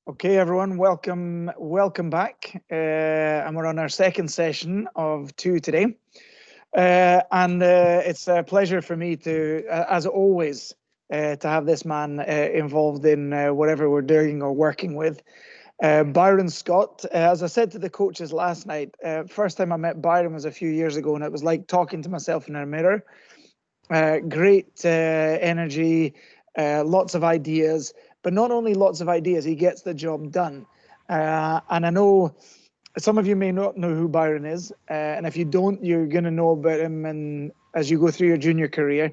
Okay, everyone, welcome back. And we're on our second session of two today. And it's a pleasure for me to, as always, to have this man involved in whatever we're doing or working with. Byron Scott, as I said to the coaches last night, first time I met Byron was a few years ago, and it was like talking to myself in a mirror. Great energy, lots of ideas, but not only lots of ideas, he gets the job done. And I know some of you may not know who Byron is, and if you don't, you're going to know about him and as you go through your junior career.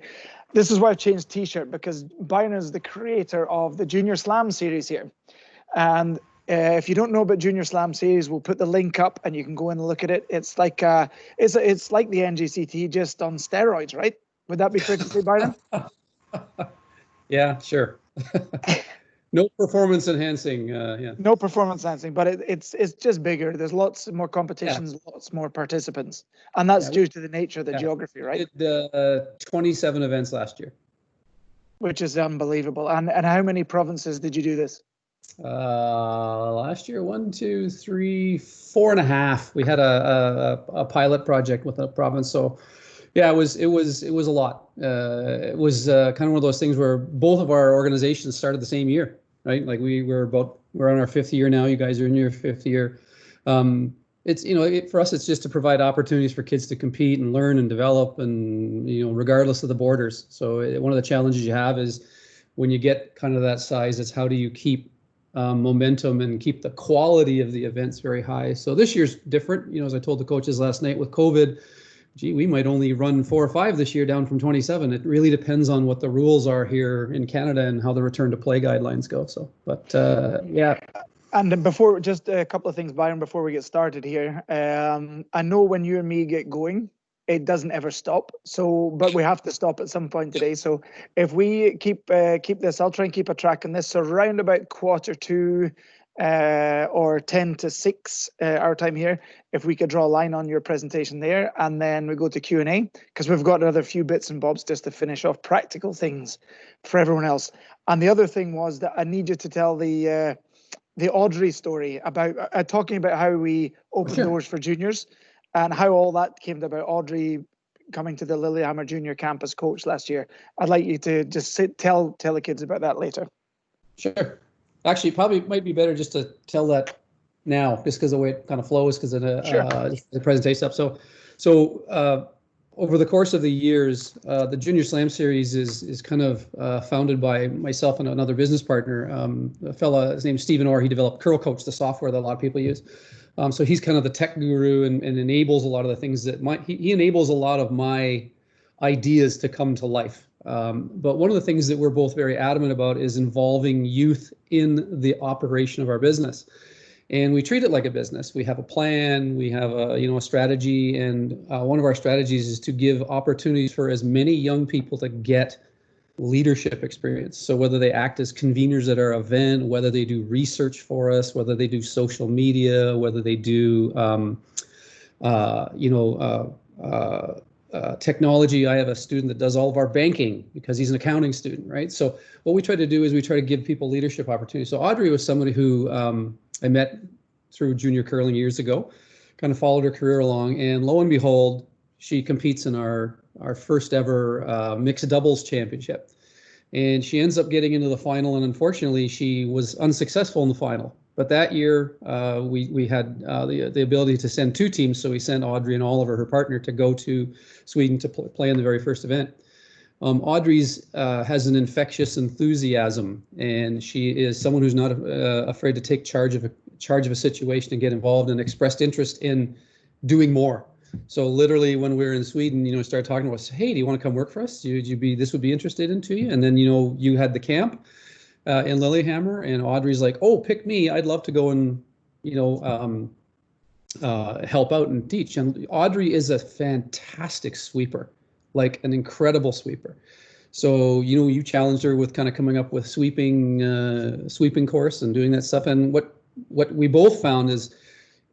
This is why I've changed T-shirt, because Byron is the creator of the Junior Slam series here. And if you don't know about Junior Slam series, we'll put the link up and you can go in and look at it. It's like it's like the NGCT just on steroids, right? Would that be fair to say, Byron? Yeah, sure. No performance enhancing. Yeah. No performance enhancing, but it's just bigger. There's lots more competitions, lots more participants, and that's due to the nature of the geography, right? We did 27 events last year, which is unbelievable. And how many provinces did you do this? Last year, 1, 2, 3, 4.5. We had a pilot project with a province, so. Yeah, it was a lot. It was kind of one of those things where both of our organizations started the same year, right? Like we're on our 5th year now. You guys are in your 5th year. It's for us, it's just to provide opportunities for kids to compete and learn and develop, and regardless of the borders. So one of the challenges you have is when you get kind of that size, it's how do you keep momentum and keep the quality of the events very high. So this year's different. As I told the coaches last night with COVID. Gee, we might only run 4 or 5 this year, down from 27. It really depends on what the rules are here in Canada and how the return to play guidelines go. So, but yeah. And before, just a couple of things, Byron, before we get started here. I know when you and me get going, it doesn't ever stop. So, but we have to stop at some point today. So, if we keep this, I'll try and keep a track on this. So, around about 1:45. Or 10 to 6 our time here, if we could draw a line on your presentation there, and then we go to Q&A, because we've got another few bits and bobs just to finish off practical things for everyone else. And the other thing was that I need you to tell the Audrey story about talking about how we opened doors for juniors and how all that came about. Audrey coming to the Lillehammer Junior Campus coach last year. I'd like you to just tell the kids about that later. Sure. Actually, probably might be better just to tell that now, just because the way it kind of flows, because of the presentation stuff. So over the course of the years, the Junior Slam series is kind of founded by myself and another business partner, a fella, his name's Stephen Orr. He developed Curl Coach, the software that a lot of people use. So he's kind of the tech guru and enables a lot of the things that he enables a lot of my ideas to come to life. But one of the things that we're both very adamant about is involving youth in the operation of our business. And we treat it like a business. We have a plan, we have a strategy, and one of our strategies is to give opportunities for as many young people to get leadership experience. So whether they act as conveners at our event, whether they do research for us, whether they do social media, whether they do technology. I have a student that does all of our banking because he's an accounting student, right? So what we try to do is we try to give people leadership opportunities. So Audrey was somebody who I met through junior curling years ago, kind of followed her career along, and lo and behold, she competes in our first ever mixed doubles championship. And she ends up getting into the final, and unfortunately, she was unsuccessful in the final. But that year, we had the ability to send 2 teams, so we sent Audrey and Oliver, her partner, to go to Sweden to play in the very first event. Audrey's has an infectious enthusiasm, and she is someone who's not afraid to take charge of a situation and get involved, and expressed interest in doing more. So literally, when we were in Sweden, started talking to us. Hey, do you want to come work for us? This would be interested into you? And then you had the camp in Lillehammer, and Audrey's like, oh, pick me. I'd love to go and help out and teach. And Audrey is a fantastic sweeper, like an incredible sweeper. So you challenged her with kind of coming up with sweeping course and doing that stuff. And what we both found is,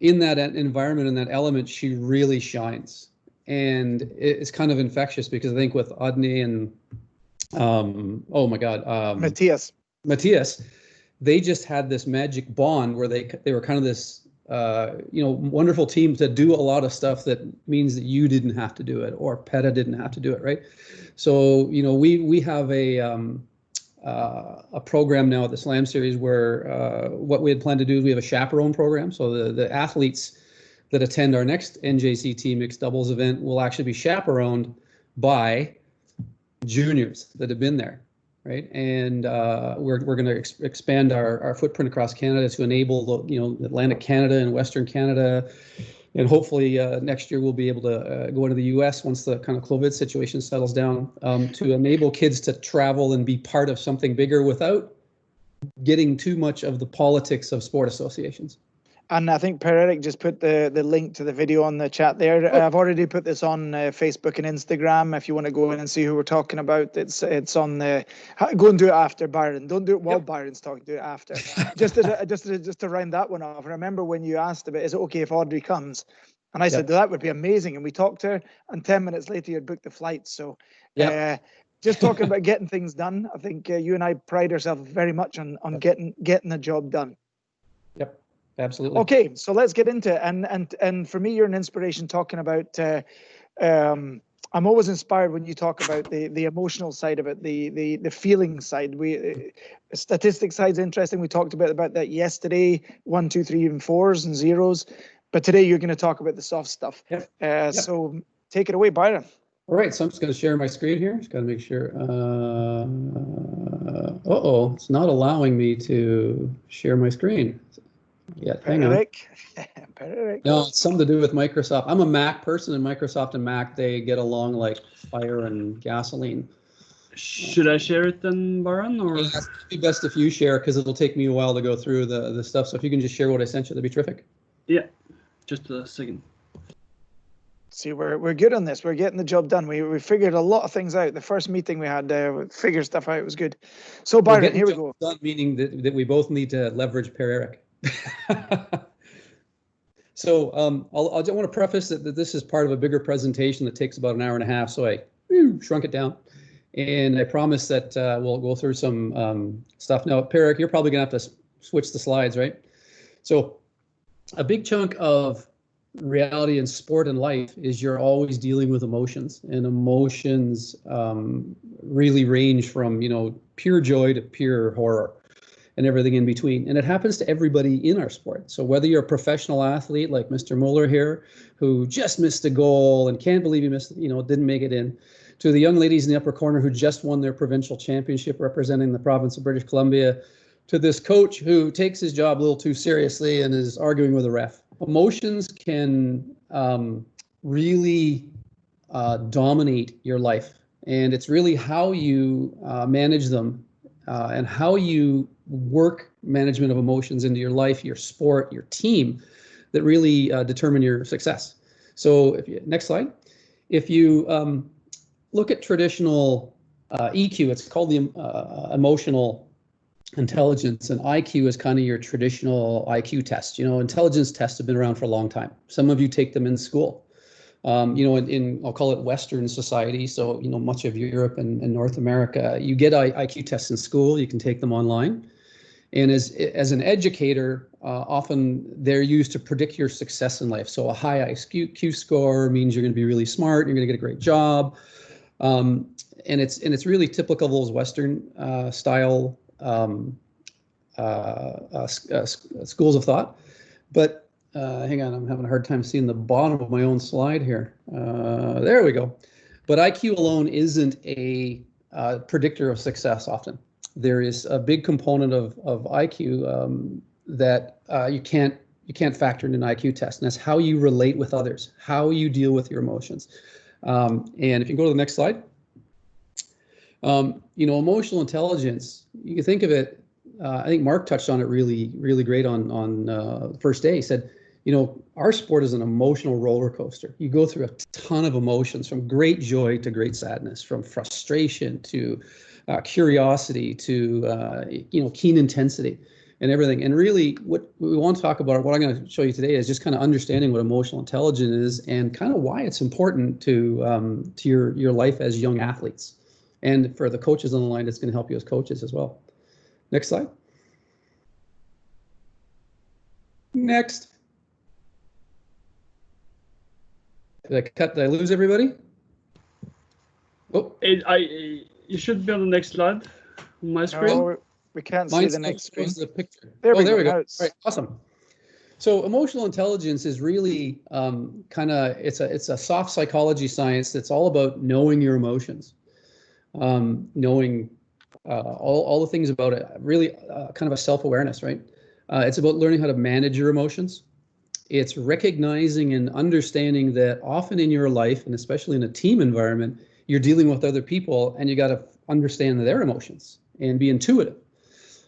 in that environment, in that element, she really shines. And it's kind of infectious, because I think with Audney and Matthias, they just had this magic bond where they were kind of this wonderful team to do a lot of stuff that means that you didn't have to do it or PETA didn't have to do it, right? So we have a program now at the Slam Series where what we had planned to do is we have a chaperone program. So the athletes that attend our next NJCT mixed doubles event will actually be chaperoned by juniors that have been there, right? And we're going to expand our footprint across Canada to enable Atlantic Canada and Western Canada, and hopefully next year we'll be able to go into the U.S. once the kind of COVID situation settles down, to enable kids to travel and be part of something bigger without getting too much of the politics of sport associations. And I think Per-Erik just put the link to the video on the chat there. I've already put this on Facebook and Instagram. If you want to go in and see who we're talking about, it's on the. Go and do it after, Byron. Don't do it while Byron's talking. Do it after. just to round that one off. I remember when you asked about, is it okay if Audrey comes? And I said that would be amazing. And we talked to her, and 10 minutes later you'd booked the flight. So just talking about getting things done. I think you and I pride ourselves very much on getting the job done. Yep. Absolutely. Okay, so let's get into it. And for me, you're an inspiration talking about. I'm always inspired when you talk about the emotional side of it, the feeling side. Statistics side's interesting. We talked about that yesterday. 1, 2, 3, even 4s and 0s. But today you're going to talk about the soft stuff. Yep. So take it away, Byron. All right, so I'm just going to share my screen here. Just got to make sure. It's not allowing me to share my screen. Yeah, hang on. No, it's something to do with Microsoft. I'm a Mac person, and Microsoft and Mac, they get along like fire and gasoline. Should I share it then, Byron? Or it'd be best if you share, because it'll take me a while to go through the stuff. So if you can just share what I sent you, that'd be terrific. Yeah, just a second. See, we're good on this. We're getting the job done. We figured a lot of things out. The first meeting we had, figure stuff out. It was good. So Byron, here we go. Done, meaning that we both need to leverage Per-Erik. So I want to preface that this is part of a bigger presentation that takes about an hour and a half. So I shrunk it down, and I promise that we'll go through some stuff. Now, Per-Erik, you're probably going to have to switch the slides, right? So a big chunk of reality in sport and life is you're always dealing with emotions, and emotions really range from pure joy to pure horror, and everything in between. And it happens to everybody in our sport. So whether you're a professional athlete like Mr. Muller here, who just missed a goal and can't believe he missed, didn't make it in, to the young ladies in the upper corner who just won their provincial championship representing the province of British Columbia, to this coach who takes his job a little too seriously and is arguing with a ref. Emotions can really dominate your life. And it's really how you manage them and how you work management of emotions into your life, your sport, your team, that really determine your success. So next slide. If you look at traditional EQ, it's called the emotional intelligence, and IQ is kind of your traditional IQ test. Intelligence tests have been around for a long time. Some of you take them in school. In I'll call it Western society, so much of Europe and North America, you get IQ tests in school. You can take them online. And as an educator, often they're used to predict your success in life. So a high IQ score means you're going to be really smart, you're going to get a great job, and it's really typical of those Western style schools of thought. But hang on, I'm having a hard time seeing the bottom of my own slide here. There we go. But IQ alone isn't a predictor of success often. There is a big component of IQ that you can't factor in an IQ test, and that's how you relate with others, how you deal with your emotions. And if you go to the next slide, emotional intelligence, you can think of it. I think Mark touched on it really, really great on the first day. He said, our sport is an emotional roller coaster. You go through a ton of emotions, from great joy to great sadness, from frustration to curiosity to keen intensity and everything. And really what we want to talk about, what I'm going to show you today, is just kind of understanding what emotional intelligence is and kind of why it's important to your life as young athletes. And for the coaches on the line, it's going to help you as coaches as well. Next slide. Next. Did I lose everybody? Oh, You should be on the next slide on my screen. No, we can't see mine the still next screen. shows the picture. There we there go. we go. Now All it's- right, awesome. So emotional intelligence is really kind of, it's a soft psychology science that's all about knowing your emotions, knowing all the things about it, really kind of a self-awareness, right? It's about learning how to manage your emotions. It's recognizing and understanding that often in your life, and especially in a team environment, you're dealing with other people and you got to understand their emotions and be intuitive.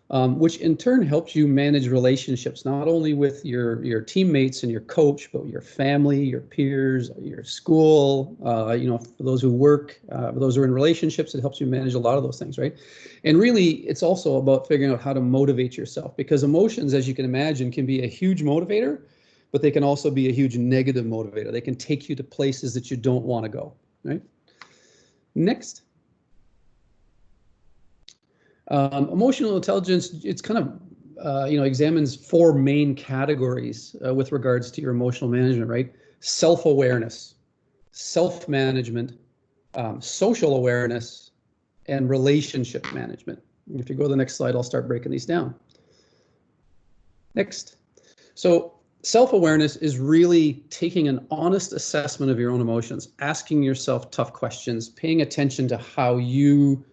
Which in turn helps you manage relationships, not only with your teammates and your coach, but your family, your peers, your school, for those who work, for those who are in relationships, it helps you manage a lot of those things, right? And really, it's also about figuring out how to motivate yourself, because emotions, as you can imagine, can be a huge motivator, but they can also be a huge negative motivator. They can take you to places that you don't want to go, right? Next. Emotional intelligence, it's kind of, examines four main categories with regards to your emotional management, right? Self-awareness, self-management, social awareness, and relationship management. If you go to the next slide, I'll start breaking these down. Next. So self-awareness is really taking an honest assessment of your own emotions, asking yourself tough questions, paying attention to how you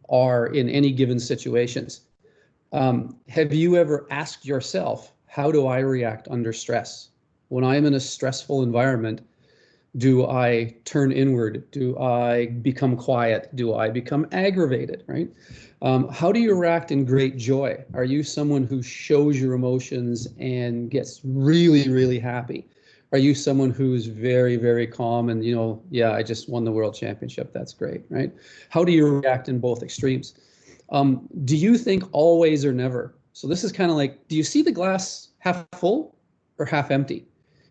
are in any given situations. Have you ever asked yourself, how do I react under stress? When I'm in a stressful environment, do I turn inward? Do I become quiet? Do I become aggravated, right? How do you react in great joy? Are you someone who shows your emotions and gets really, really happy? Are you someone who's very, very calm and, yeah, I just won the world championship. That's great, right? How do you react in both extremes? Do you think always or never? So this is kind of like, do you see the glass half full or half empty?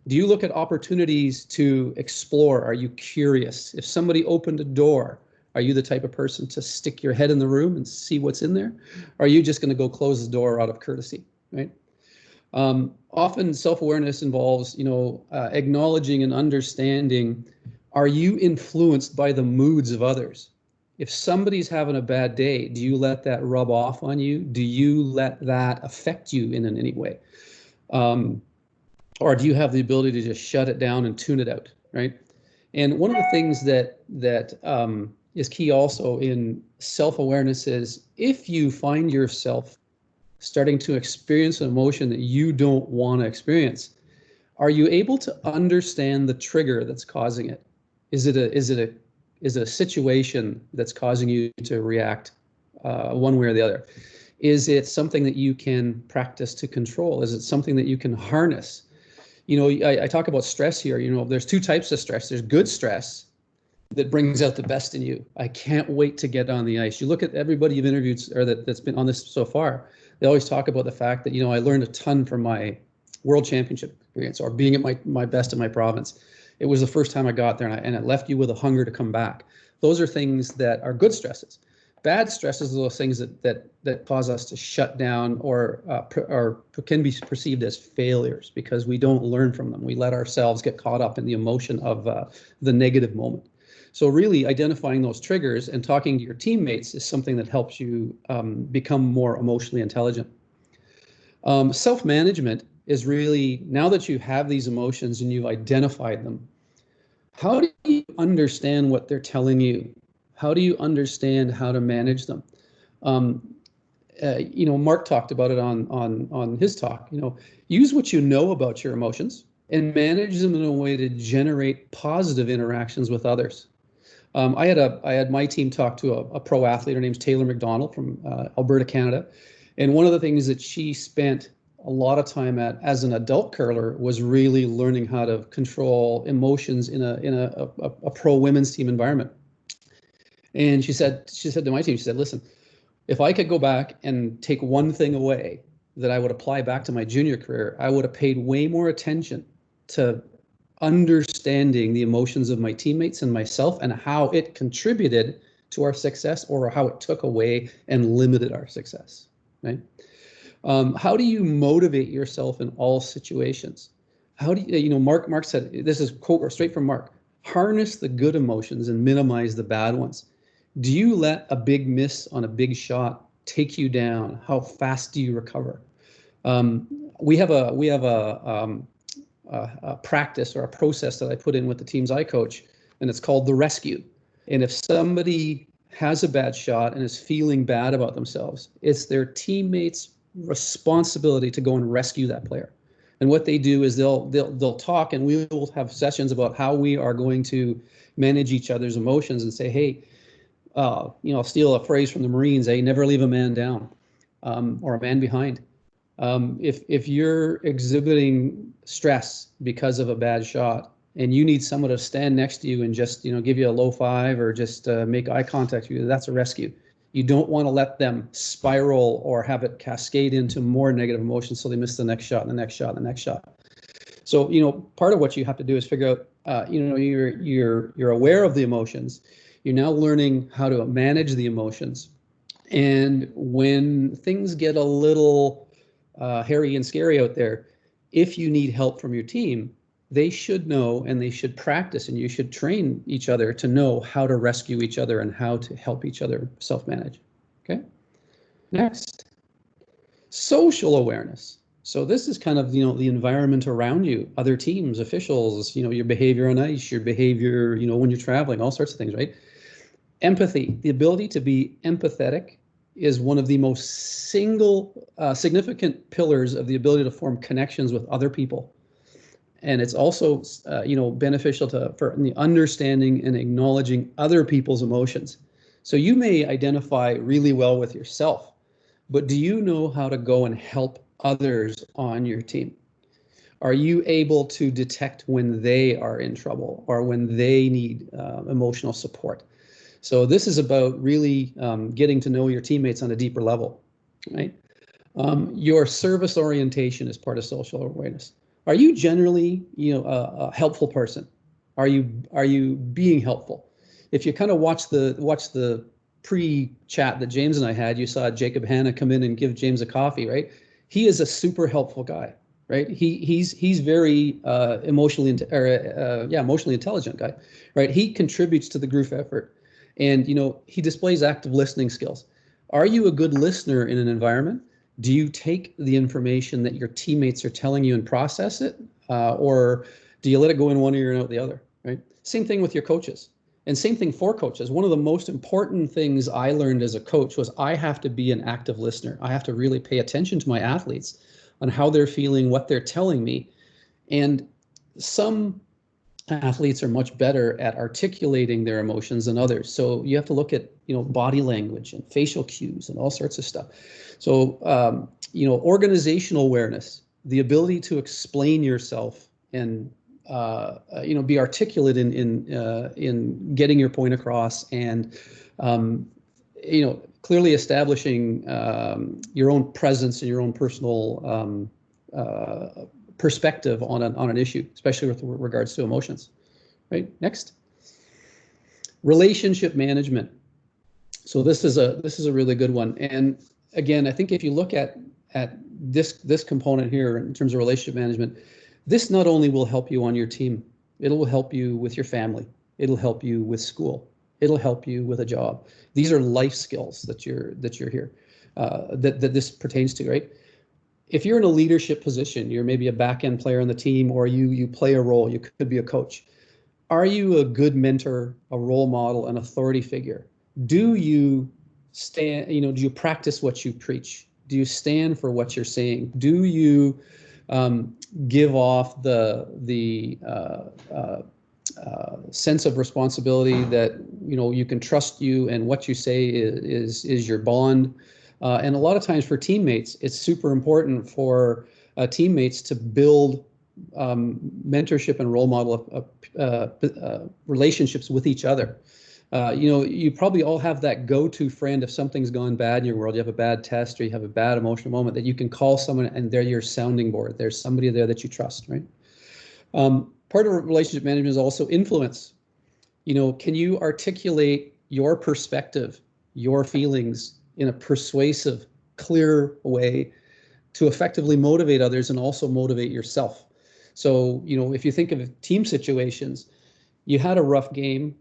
Do you look at opportunities to explore? Are you curious? If somebody opened a door, are you the type of person to stick your head in the room and see what's in there? Or are you just going to go close the door out of courtesy, right? Often self-awareness involves, acknowledging and understanding, are you influenced by the moods of others? If somebody's having a bad day, do you let that rub off on you? Do you let that affect you in any way? Or do you have the ability to just shut it down and tune it out, right? And one of the things that is key also in self-awareness is if you find yourself starting to experience an emotion that you don't want to experience, are you able to understand the trigger that's causing it? Is it a situation that's causing you to react one way or the other? Is it something that you can practice to control? Is it something that you can harness? I talk about stress here. There's two types of stress. There's good stress that brings out the best in you. I can't wait to get on the ice. You look at everybody you've interviewed or that's been on this so far. They always talk about the fact that, I learned a ton from my world championship experience or being at my best in my province. It was the first time I got there and it left you with a hunger to come back. Those are things that are good stresses. Bad stresses are those things that cause us to shut down or can be perceived as failures because we don't learn from them. We let ourselves get caught up in the emotion of the negative moment. So really identifying those triggers and talking to your teammates is something that helps you become more emotionally intelligent. Self-management is really, now that you have these emotions and you've identified them, how do you understand what they're telling you? How do you understand how to manage them? Mark talked about it on his talk. Use what you know about your emotions and manage them in a way to generate positive interactions with others. I had my team talk to a pro athlete. Her name's Taylor McDonald from Alberta, Canada. And one of the things that she spent a lot of time at as an adult curler was really learning how to control emotions in a pro women's team environment. And she said to my team, she said, listen, if I could go back and take one thing away that I would apply back to my junior career, I would have paid way more attention to understanding the emotions of my teammates and myself and how it contributed to our success or how it took away and limited our success, right? How do you motivate yourself in all situations? How do you, Mark said, this is quote straight from Mark, harness the good emotions and minimize the bad ones. Do you let a big miss on a big shot take you down? How fast do you recover? We have a practice or a process that I put in with the teams I coach, and it's called the rescue. And if somebody has a bad shot and is feeling bad about themselves, it's their teammates' responsibility to go and rescue that player. And what they do is they'll talk, and we will have sessions about how we are going to manage each other's emotions and say, hey, I'll steal a phrase from the Marines, never leave a man down, or a man behind. If you're exhibiting stress because of a bad shot and you need someone to stand next to you and just, give you a low five or just make eye contact with you, that's a rescue. You don't want to let them spiral or have it cascade into more negative emotions so they miss the next shot and the next shot and the next shot. So, part of what you have to do is figure out, you're aware of the emotions. You're now learning how to manage the emotions. And when things get a little hairy and scary out there, if you need help from your team, they should know, and they should practice, and you should train each other to know how to rescue each other and how to help each other self-manage. Okay. Next, social awareness. So this is kind of, the environment around you, other teams, officials, your behavior on ice, your behavior, when you're traveling, all sorts of things, right? Empathy, the ability to be empathetic is one of the most significant pillars of the ability to form connections with other people. And it's also, beneficial for the understanding and acknowledging other people's emotions. So you may identify really well with yourself, but do you know how to go and help others on your team? Are you able to detect when they are in trouble or when they need emotional support? So this is about really getting to know your teammates on a deeper level, right? Your service orientation is part of social awareness. Are you generally, a helpful person? Are you being helpful? If you kind of watch the pre-chat that James and I had, you saw Jacob Hanna come in and give James a coffee, right? He is a super helpful guy, right? He's very emotionally intelligent guy, right? He contributes to the group effort, and he displays active listening skills. Are you a good listener in an environment? Do you take the information that your teammates are telling you and process it, or do you let it go in one ear and out the other, right? Same thing with your coaches, and same thing for coaches. One of the most important things I learned as a coach was I have to be an active listener. I have to really pay attention to my athletes on how they're feeling, what they're telling me. And some athletes are much better at articulating their emotions than others. So you have to look at, body language and facial cues and all sorts of stuff. So, organizational awareness, the ability to explain yourself and, be articulate in getting your point across, and, clearly establishing your own presence and your own personal perspective on an issue, especially with regards to emotions. Right. Next, relationship management. So this is a really good one. And again, I think if you look at this component here in terms of relationship management, this not only will help you on your team, it will help you with your family, it'll help you with school, it'll help you with a job. These are life skills that you're here that this pertains to, right? If you're in a leadership position, you're maybe a back-end player on the team, or you play a role, you could be a coach. Are you a good mentor, a role model, an authority figure? Do you stand, do you practice what you preach? Do you stand for what you're saying? Do you give off the sense of responsibility that, you can trust you and what you say is your bond? And a lot of times for teammates, it's super important for teammates to build mentorship and role model relationships with each other. You probably all have that go-to friend if something's gone bad in your world, you have a bad test or you have a bad emotional moment, that you can call someone and they're your sounding board. There's somebody there that you trust, right? Part of relationship management is also influence. Can you articulate your perspective, your feelings in a persuasive, clear way to effectively motivate others and also motivate yourself. So, you know, if you think of team situations, you had a rough game,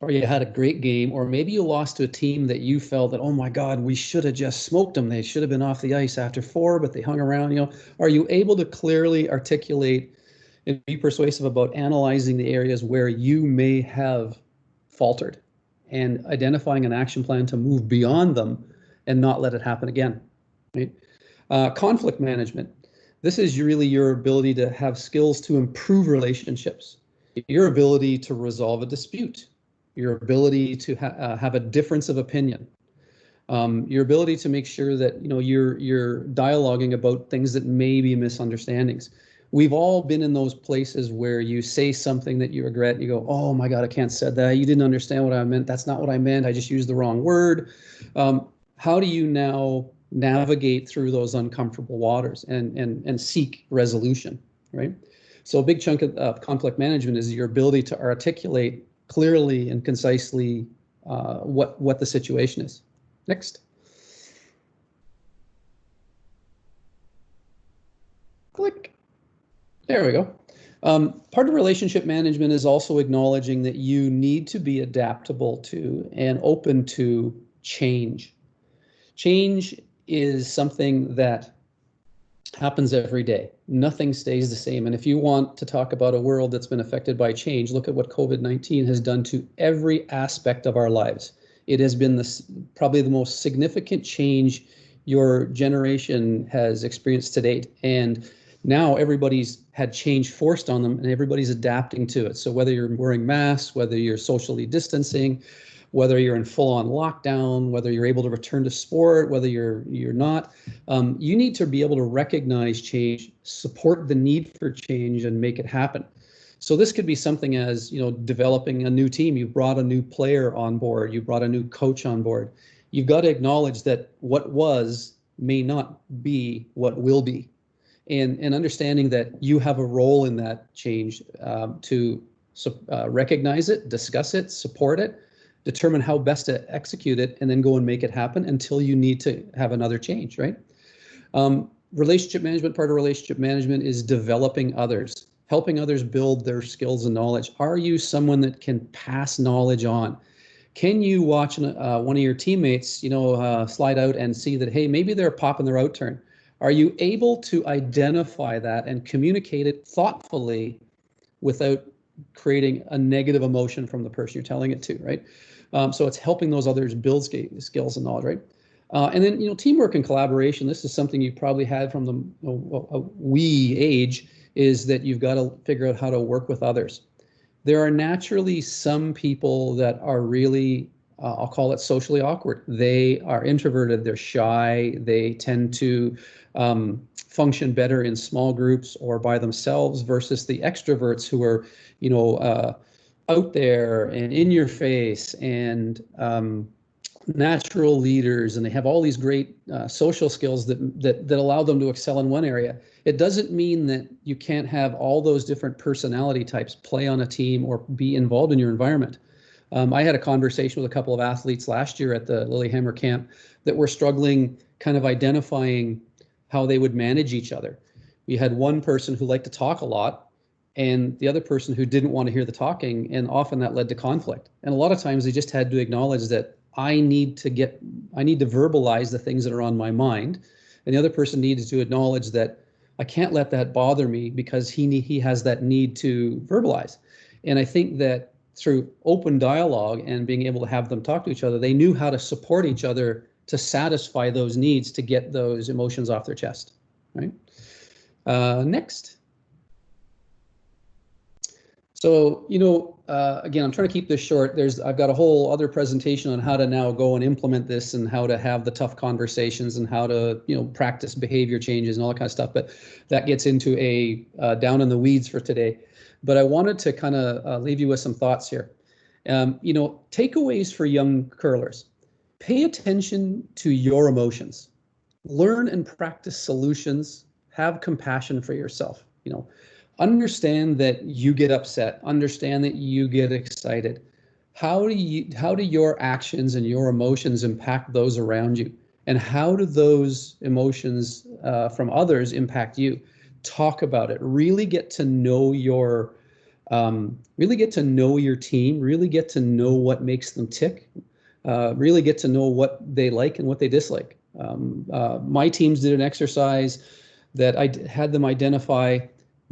or you had a great game, or maybe you lost to a team that you felt that, oh my God, we should have just smoked them. They should have been off the ice after 4, but they hung around. You know, are you able to clearly articulate and be persuasive about analyzing the areas where you may have faltered and identifying an action plan to move beyond them and not let it happen again, right? Conflict management. This is really your ability to have skills to improve relationships, your ability to resolve a dispute, your ability to have a difference of opinion, your ability to make sure that, you know, you're dialoguing about things that may be misunderstandings. We've all been in those places where you say something that you regret. And you go, oh my God, I can't say that. You didn't understand what I meant. That's not what I meant. I just used the wrong word. How do you now navigate through those uncomfortable waters and seek resolution, right? So a big chunk of conflict management is your ability to articulate clearly and concisely what the situation is. Next. Click. There we go. Part of relationship management is also acknowledging that you need to be adaptable to and open to change. Change is something that happens every day. Nothing stays the same. And if you want to talk about a world that's been affected by change, look at what COVID-19 has done to every aspect of our lives. It has been probably the most significant change your generation has experienced to date. And now everybody's had change forced on them and everybody's adapting to it. So whether you're wearing masks, whether you're socially distancing, whether you're in full-on lockdown, whether you're able to return to sport, whether you're not, you need to be able to recognize change, support the need for change, and make it happen. So this could be something as, you know, developing a new team. You've brought a new player on board. You brought a new coach on board. You've got to acknowledge that what was may not be what will be, and understanding that you have a role in that change to recognize it, discuss it, support it, determine how best to execute it, and then go and make it happen until you need to have another change, right? Relationship management, part of relationship management is developing others, helping others build their skills and knowledge. Are you someone that can pass knowledge on? Can you watch one of your teammates, you know, slide out and see that, hey, maybe they're popping their out turn? Are you able to identify that and communicate it thoughtfully without creating a negative emotion from the person you're telling it to, right? So it's helping those others build skills and knowledge, right? And then, you know, teamwork and collaboration. This is something you probably had from the wee age, is that you've got to figure out how to work with others. There are naturally some people that are really, I'll call it socially awkward. They are introverted, they're shy, they tend to function better in small groups or by themselves versus the extroverts who are, you know, out there and in your face and natural leaders, and they have all these great social skills that allow them to excel in one area. It doesn't mean that you can't have all those different personality types play on a team or be involved in your environment. I had a conversation with a couple of athletes last year at the Lillehammer camp that were struggling kind of identifying how they would manage each other. We had one person who liked to talk a lot and the other person who didn't want to hear the talking, and often that led to conflict. And a lot of times they just had to acknowledge that I need to verbalize the things that are on my mind, and the other person needed to acknowledge that I can't let that bother me because he has that need to verbalize. And I think that through open dialogue and being able to have them talk to each other, they knew how to support each other to satisfy those needs, to get those emotions off their chest, right? Next. So, you know, again, I'm trying to keep this short. I've got a whole other presentation on how to now go and implement this and how to have the tough conversations and how to, you know, practice behavior changes and all that kind of stuff. But that gets into a down in the weeds for today. But I wanted to kind of leave you with some thoughts here. You know, takeaways for young curlers. Pay attention to your emotions. Learn and practice solutions. Have compassion for yourself. You know, understand that you get upset. Understand that you get excited. How do your actions and your emotions impact those around you? And how do those emotions from others impact you. Talk about it. Really get to know your team. Really get to know what makes them tick. Really get to know what they like and what they dislike. My teams did an exercise that I had them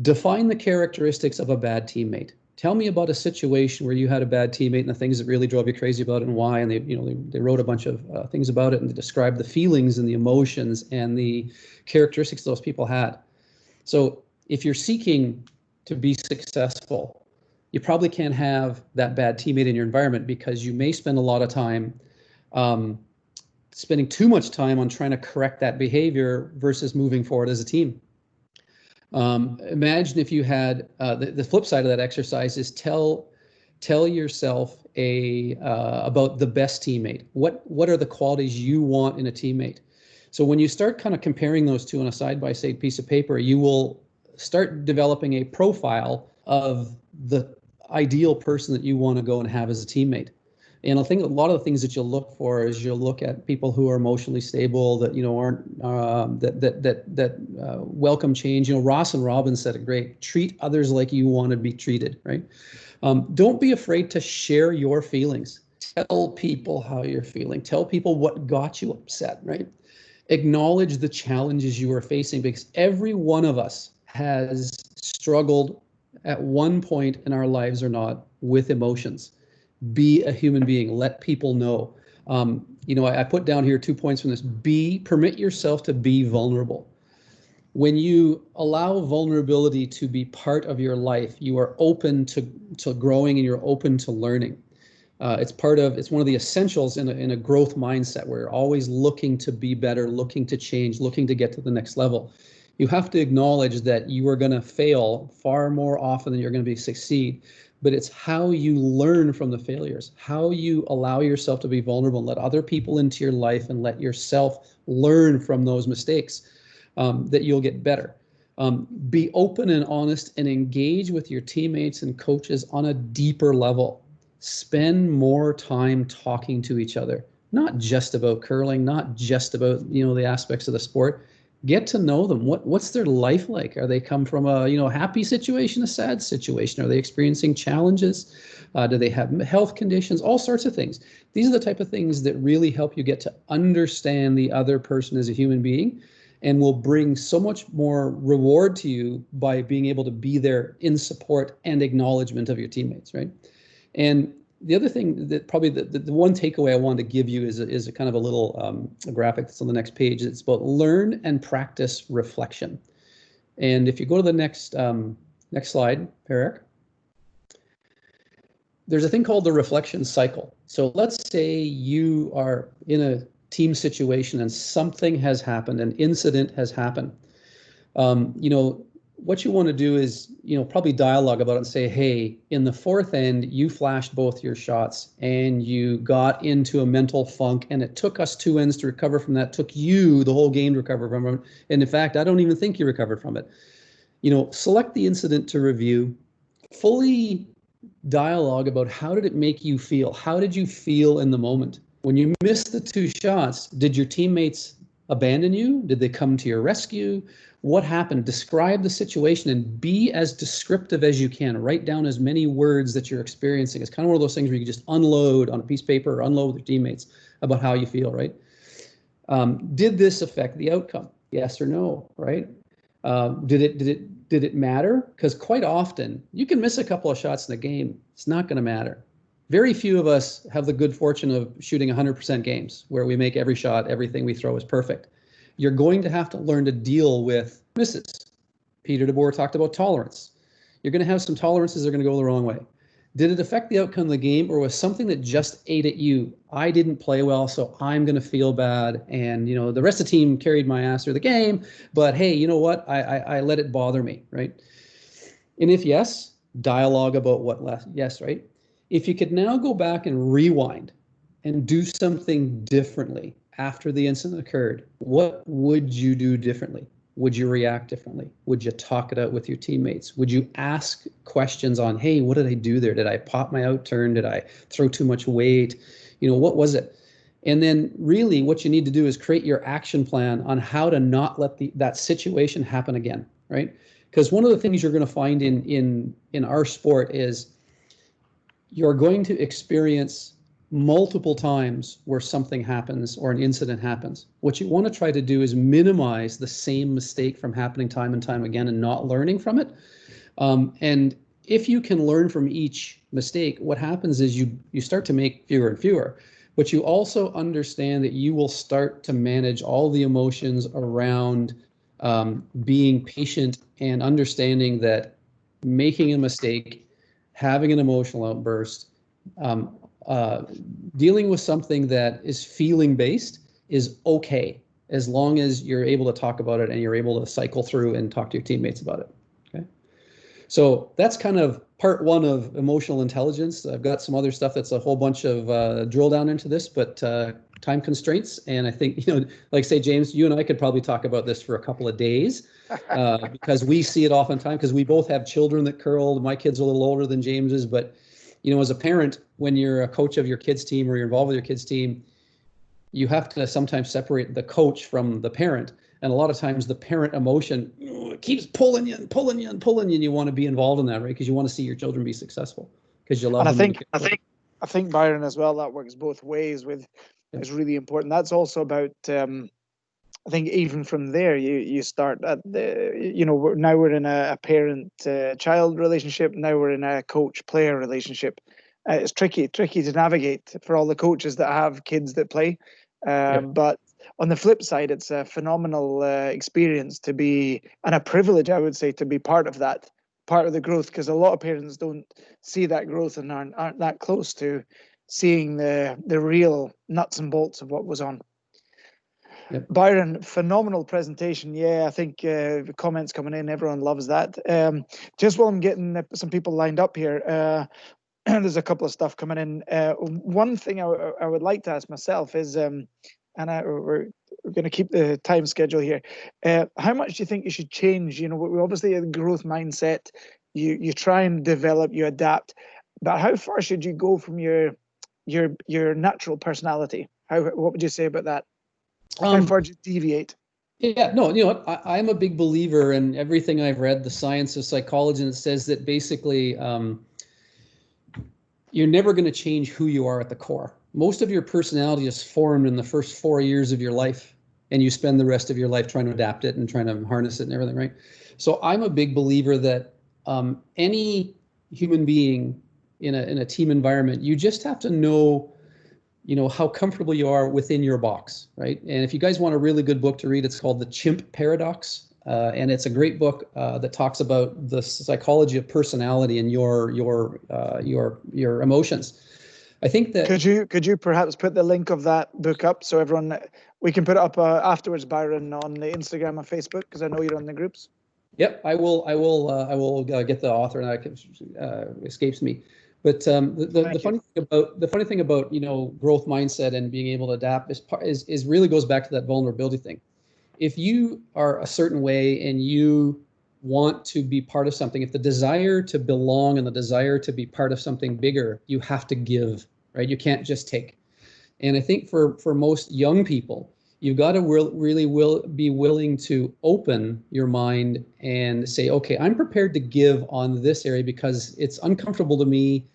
define the characteristics of a bad teammate. Tell me about a situation where you had a bad teammate and the things that really drove you crazy about it and why. And they wrote a bunch of things about it and they described the feelings and the emotions and the characteristics those people had. So if you're seeking to be successful, you probably can't have that bad teammate in your environment because you may spend a lot of time spending too much time on trying to correct that behavior versus moving forward as a team. Imagine if you had the flip side of that exercise is tell yourself about the best teammate. What are the qualities you want in a teammate? So when you start kind of comparing those two on a side-by-side piece of paper, you will start developing a profile of the ideal person that you want to go and have as a teammate. And I think a lot of the things that you'll look for is you'll look at people who are emotionally stable, that aren't that welcome change. Ross and Robin said it great. Treat others like you want to be treated, right? Don't be afraid to share your feelings. Tell people how you're feeling. Tell people what got you upset, right? Acknowledge the challenges you are facing because every one of us has struggled at one point in our lives or not with emotions. Be a human being. Let people know. I put down here 2 points from this. Permit yourself to be vulnerable. When you allow vulnerability to be part of your life, you are open to growing and you're open to learning. It's one of the essentials in a growth mindset where you're always looking to be better, looking to change, looking to get to the next level. You have to acknowledge that you are going to fail far more often than you're going to succeed. But it's how you learn from the failures, how you allow yourself to be vulnerable and let other people into your life and let yourself learn from those mistakes, that you'll get better. Be open and honest and engage with your teammates and coaches on a deeper level. Spend more time talking to each other, not just about curling, not just about, the aspects of the sport. Get to know them. What's their life like? Are they come from a happy situation, a sad situation? Are they experiencing challenges? Do they have health conditions? All sorts of things. These are the type of things that really help you get to understand the other person as a human being and will bring so much more reward to you by being able to be there in support and acknowledgement of your teammates, right? And the other thing that probably the one takeaway I wanted to give you is a kind of a little graphic that's on the next page. It's about learn and practice reflection. And if you go to the next slide, Eric, there's a thing called the reflection cycle. So let's say you are in a team situation and something has happened, an incident has happened. What you want to do is, probably dialogue about it and say, hey, in the fourth end, you flashed both your shots and you got into a mental funk and it took us 2 ends to recover from that, took you the whole game to recover from it. And in fact, I don't even think you recovered from it. Select the incident to review, fully dialogue about how did it make you feel? How did you feel in the moment? When you missed the 2 shots, did your teammates abandon you? Did they come to your rescue? What happened? Describe the situation and be as descriptive as you can. Write down as many words that you're experiencing. It's kind of one of those things where you can just unload on a piece of paper or unload with your teammates about how you feel, right? Did this affect the outcome? Yes or no, right? Did it matter? Because quite often you can miss a couple of shots in the game. It's not going to matter. Very few of us have the good fortune of shooting 100% games where we make every shot, everything we throw is perfect. You're going to have to learn to deal with misses. Peter DeBoer talked about tolerance. You're going to have some tolerances that are going to go the wrong way. Did it affect the outcome of the game, or was something that just ate at you? I didn't play well, so I'm going to feel bad. And, the rest of the team carried my ass through the game. But hey, you know what? I let it bother me, right? And if yes, dialogue about what left. Yes, right? If you could now go back and rewind and do something differently after the incident occurred, what would you do differently? Would you react differently? Would you talk it out with your teammates? Would you ask questions on, hey, what did I do there? Did I pop my out turn? Did I throw too much weight? What was it? And then really what you need to do is create your action plan on how to not let that situation happen again, right? Because one of the things you're going to find in our sport is you're going to experience multiple times where something happens or an incident happens. What you want to try to do is minimize the same mistake from happening time and time again and not learning from it. And if you can learn from each mistake, what happens is you start to make fewer and fewer. But you also understand that you will start to manage all the emotions around being patient and understanding that making a mistake, having an emotional outburst, dealing with something that is feeling based is okay, as long as you're able to talk about it and you're able to cycle through and talk to your teammates about it. Okay. So that's kind of part one of emotional intelligence. I've got some other stuff that's a whole bunch of drill down into this, but time constraints. And I think, like say, James, you and I could probably talk about this for a couple of days because we see it oftentimes because we both have children that curl. My kid's a little older than James's, but as a parent, when you're a coach of your kids' team or you're involved with your kids' team, you have to sometimes separate the coach from the parent. And a lot of times the parent emotion keeps pulling you and pulling you and pulling you, and you want to be involved in that, right? Because you want to see your children be successful because you love them. And I think Byron as well, that works both ways is really important. That's also about I think even from there you start at now we're in a parent child relationship. Now we're in a coach player relationship. It's tricky to navigate for all the coaches that have kids that play. But on the flip side, it's a phenomenal experience to be, and a privilege, I would say, to be part of that, part of the growth, because a lot of parents don't see that growth and aren't that close to seeing the real nuts and bolts of what goes on. Yep. Byron, phenomenal presentation. Yeah, I think the comments coming in, everyone loves that. Just while I'm getting some people lined up here, there's a couple of stuff coming in. One thing I would like to ask myself is, we're going to keep the time schedule here. How much do you think you should change? We obviously have a growth mindset. You try and develop, you adapt, but how far should you go from your natural personality? What would you say about that? How far do you deviate? Yeah, no, I'm a big believer in everything I've read, the science of psychology, and it says that basically you're never going to change who you are at the core. Most of your personality is formed in the first 4 years of your life, and you spend the rest of your life trying to adapt it and trying to harness it and everything, right? So I'm a big believer that any human being in a team environment, you just have to know how comfortable you are within your box, right? And if you guys want a really good book to read, it's called The Chimp Paradox. And it's a great book that talks about the psychology of personality and your emotions. I think that could you perhaps put the link of that book up so we can put it up afterwards, Byron, on the Instagram and Facebook, because I know you're on the groups. Yep, I will get the author, and that escapes me. But the funny thing about growth mindset and being able to adapt is really goes back to that vulnerability thing. If you are a certain way and you want to be part of something, if the desire to belong and the desire to be part of something bigger, you have to give, right? You can't just take. And I think for most young people, you've got to really be willing to open your mind and say, okay, I'm prepared to give on this area because it's uncomfortable to me,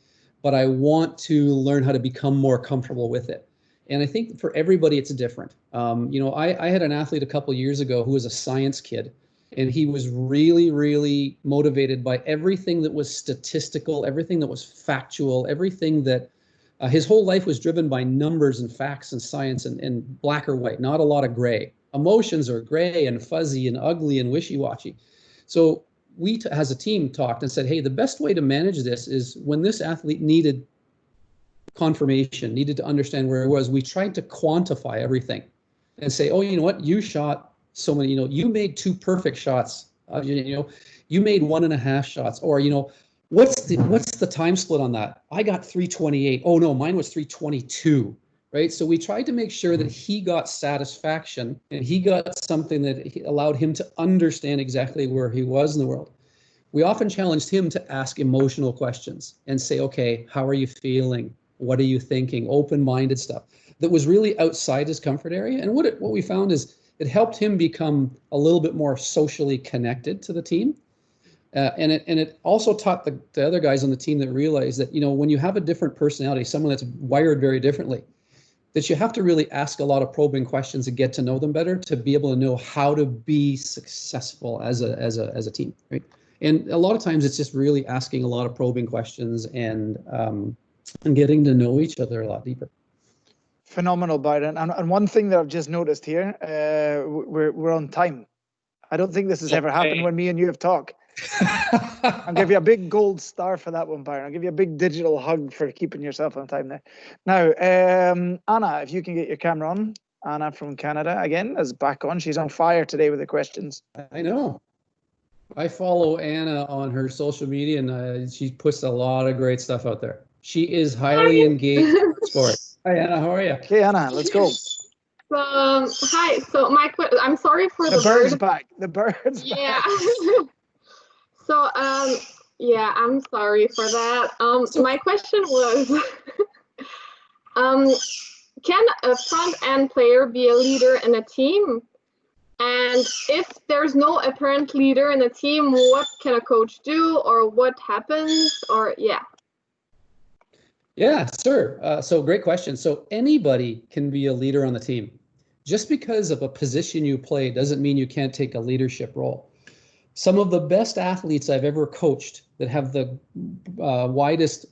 but I want to learn how to become more comfortable with it. And I think for everybody, it's different. I had an athlete a couple years ago who was a science kid, and he was really, really motivated by everything that was statistical, everything that was factual, everything that his whole life was driven by numbers and facts and science and black or white, not a lot of gray. Emotions are gray and fuzzy and ugly and wishy-washy. So we as a team talked and said, hey, the best way to manage this is when this athlete needed confirmation, needed to understand where it was, we tried to quantify everything and say, oh, you know what, you shot so many, you made 2 perfect shots, you made 1.5 shots, or what's the time split on that? I got 3:28. Oh no, mine was 3:22, right? So we tried to make sure that he got satisfaction and he got something that allowed him to understand exactly where he was in the world. We often challenged him to ask emotional questions and say, okay, how are you feeling? What are you thinking? Open-minded stuff. that was really outside his comfort area. And what we found is it helped him become a little bit more socially connected to the team. And it also taught the other guys on the team that realized that, when you have a different personality, someone that's wired very differently, that you have to really ask a lot of probing questions and get to know them better to be able to know how to be successful as a team, right? And a lot of times it's just really asking a lot of probing questions and getting to know each other a lot deeper. Phenomenal, Byron. And one thing that I've just noticed here, we're on time. I don't think this has ever happened when me and you have talked. I'll give you a big gold star for that one, Byron. I'll give you a big digital hug for keeping yourself on time there. Now, Anna, if you can get your camera on. Anna from Canada, again, is back on. She's on fire today with the questions. I know. I follow Anna on her social media, and she puts a lot of great stuff out there. She is highly engaged in sport. Hi, Anna. How are you? Okay, Anna, let's go. Hi. So I'm sorry for the birds bird. back. The birds. Yeah. So yeah, I'm sorry for that. My question was, can a front end player be a leader in a team? And if there's no apparent leader in a team, what can a coach do, or what happens, or yeah? Yeah, sure. So great question. So anybody can be a leader on the team. Just because of a position you play doesn't mean you can't take a leadership role. Some of the best athletes I've ever coached that have the widest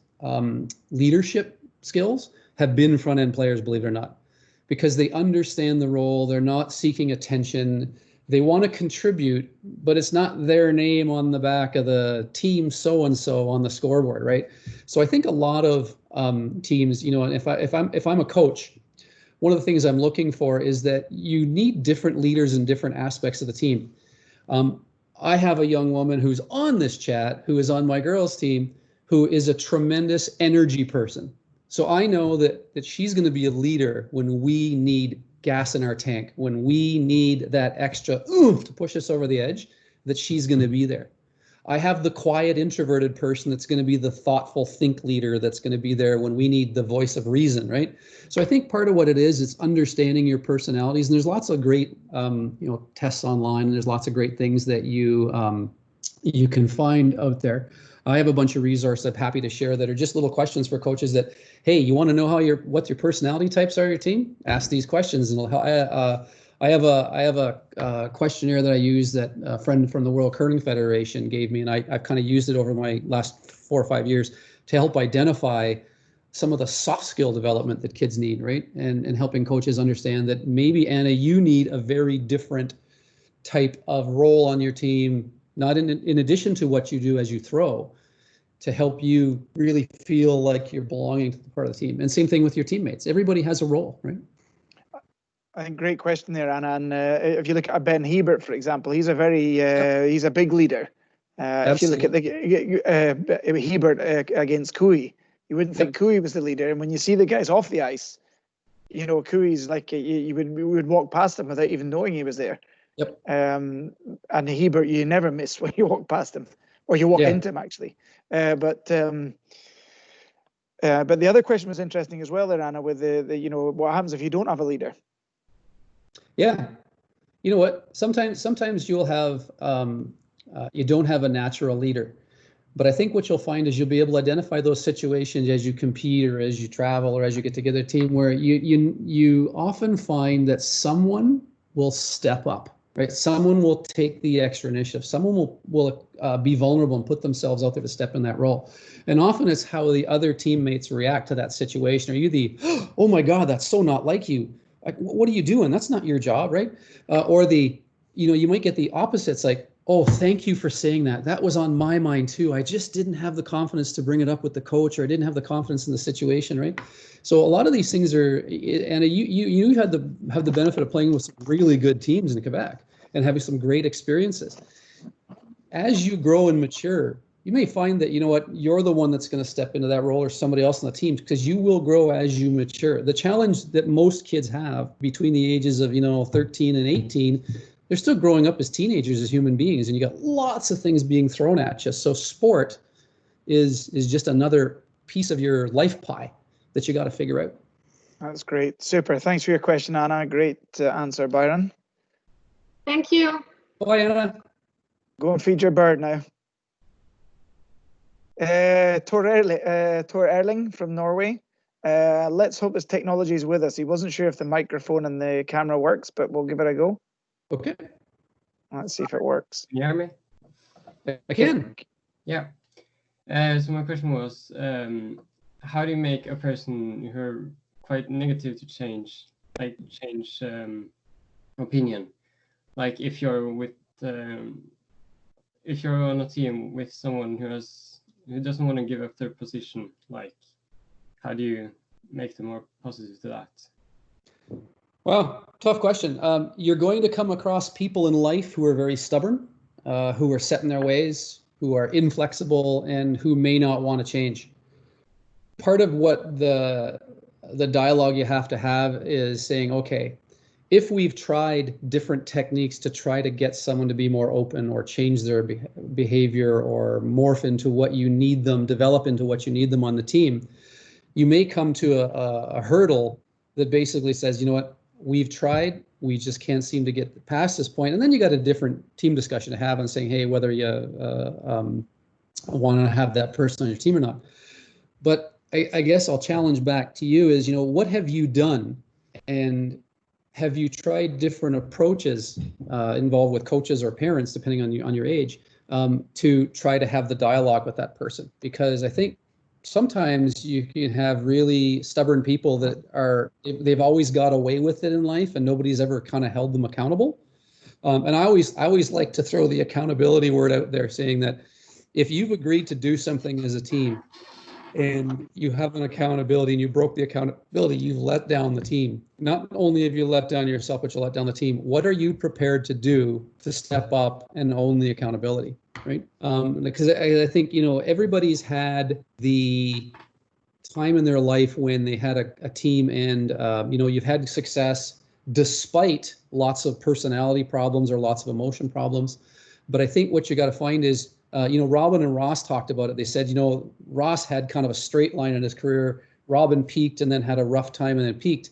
leadership skills have been front-end players, believe it or not, because they understand the role. They're not seeking attention. They want to contribute, but it's not their name on the back of the team so-and-so on the scoreboard, right? So I think a lot of teams, and if I'm a coach, one of the things I'm looking for is that you need different leaders in different aspects of the team. I have a young woman who's on this chat, who is on my girls' team, who is a tremendous energy person. So I know that she's going to be a leader when we need gas in our tank, when we need that extra oomph to push us over the edge, that she's going to be there. I have the quiet, introverted person that's going to be the thoughtful think leader that's going to be there when we need the voice of reason, right? So I think part of what it is understanding your personalities. And there's lots of great, tests online, and there's lots of great things that you can find out there. I have a bunch of resources I'm happy to share that are just little questions for coaches that, hey, you want to know what your personality types are, your team? Ask these questions, and it'll help. I have a questionnaire that I use that a friend from the World Curling Federation gave me, and I've kind of used it over my last 4 or 5 years to help identify some of the soft skill development that kids need, right? And helping coaches understand that maybe, Anna, you need a very different type of role on your team, not in addition to what you do as you throw, to help you really feel like you're belonging to the part of the team. And same thing with your teammates. Everybody has a role, right? I think great question there, Anna. And if you look at Ben Hebert, for example, he's he's a big leader. If you look at the Hebert against Cooey, you wouldn't think Cooey was the leader. And when you see the guys off the ice, Cooey's like you would walk past him without even knowing he was there. Yep. And Hebert, you never miss when you walk past him, or you walk into him actually. But the other question was interesting as well there, Anna, with the what happens if you don't have a leader? Yeah, you know what? Sometimes you'll have you don't have a natural leader, but I think what you'll find is you'll be able to identify those situations as you compete or as you travel or as you get together a team where you often find that someone will step up, right? Someone will take the extra initiative. Someone will be vulnerable and put themselves out there to step in that role. And often it's how the other teammates react to that situation. Are you the, oh my God, that's so not like you. Like, what are you doing? That's not your job, right? Or you might get the opposites, like, oh, thank you for saying that. That was on my mind too. I just didn't have the confidence to bring it up with the coach, or I didn't have the confidence in the situation, right? So a lot of these things are, and you have the benefit of playing with some really good teams in Quebec and having some great experiences. As you grow and mature, you may find that, you're the one that's going to step into that role, or somebody else on the team, because you will grow as you mature. The challenge that most kids have between the ages of, 13 and 18, they're still growing up as teenagers, as human beings, and you got lots of things being thrown at you. So sport is just another piece of your life pie that you got to figure out. That's great. Super. Thanks for your question, Anna. Great answer, Byron. Thank you. Bye, Anna. Go and feed your bird now. Tor Erling from Norway. Let's hope his technology is with us. He wasn't sure if the microphone and the camera works, but we'll give it a go. Okay. Let's see if it works. Can you hear me? I can. Yeah. So my question was, how do you make a person who are quite negative to change opinion? Like if you're with, if you're on a team with someone who doesn't want to give up their position, like how do you make them more positive to that? Well, tough question. You're going to come across people in life who are very stubborn, who are set in their ways, who are inflexible, and who may not want to change. Part of what the dialogue you have to have is saying, okay, if we've tried different techniques to try to get someone to be more open or change their behavior or morph into what you need them, develop into what you need them on the team, you may come to a hurdle that basically says, you know what, we've tried, we just can't seem to get past this point. And then you got a different team discussion to have on saying, hey, whether you want to have that person on your team or not. But I guess I'll challenge back to you is, you know, what have you done? And have you tried different approaches involved with coaches or parents, depending on your age, to try to have the dialogue with that person? Because I think sometimes you can have really stubborn people that they've always got away with it in life and nobody's ever kind of held them accountable. And I always like to throw the accountability word out there, saying that if you've agreed to do something as a team and you have an accountability and you broke the accountability, you've let down the team. Not only have you let down yourself, but you let down the team. What are you prepared to do to step up and own the accountability, right? Because I think, you know, everybody's had the time in their life when they had a team and, you know, you've had success despite lots of personality problems or lots of emotion problems. But I think what you got to find is, you know, Robin and Ross talked about it. They said, you know, Ross had kind of a straight line in his career. Robin peaked and then had a rough time and then peaked.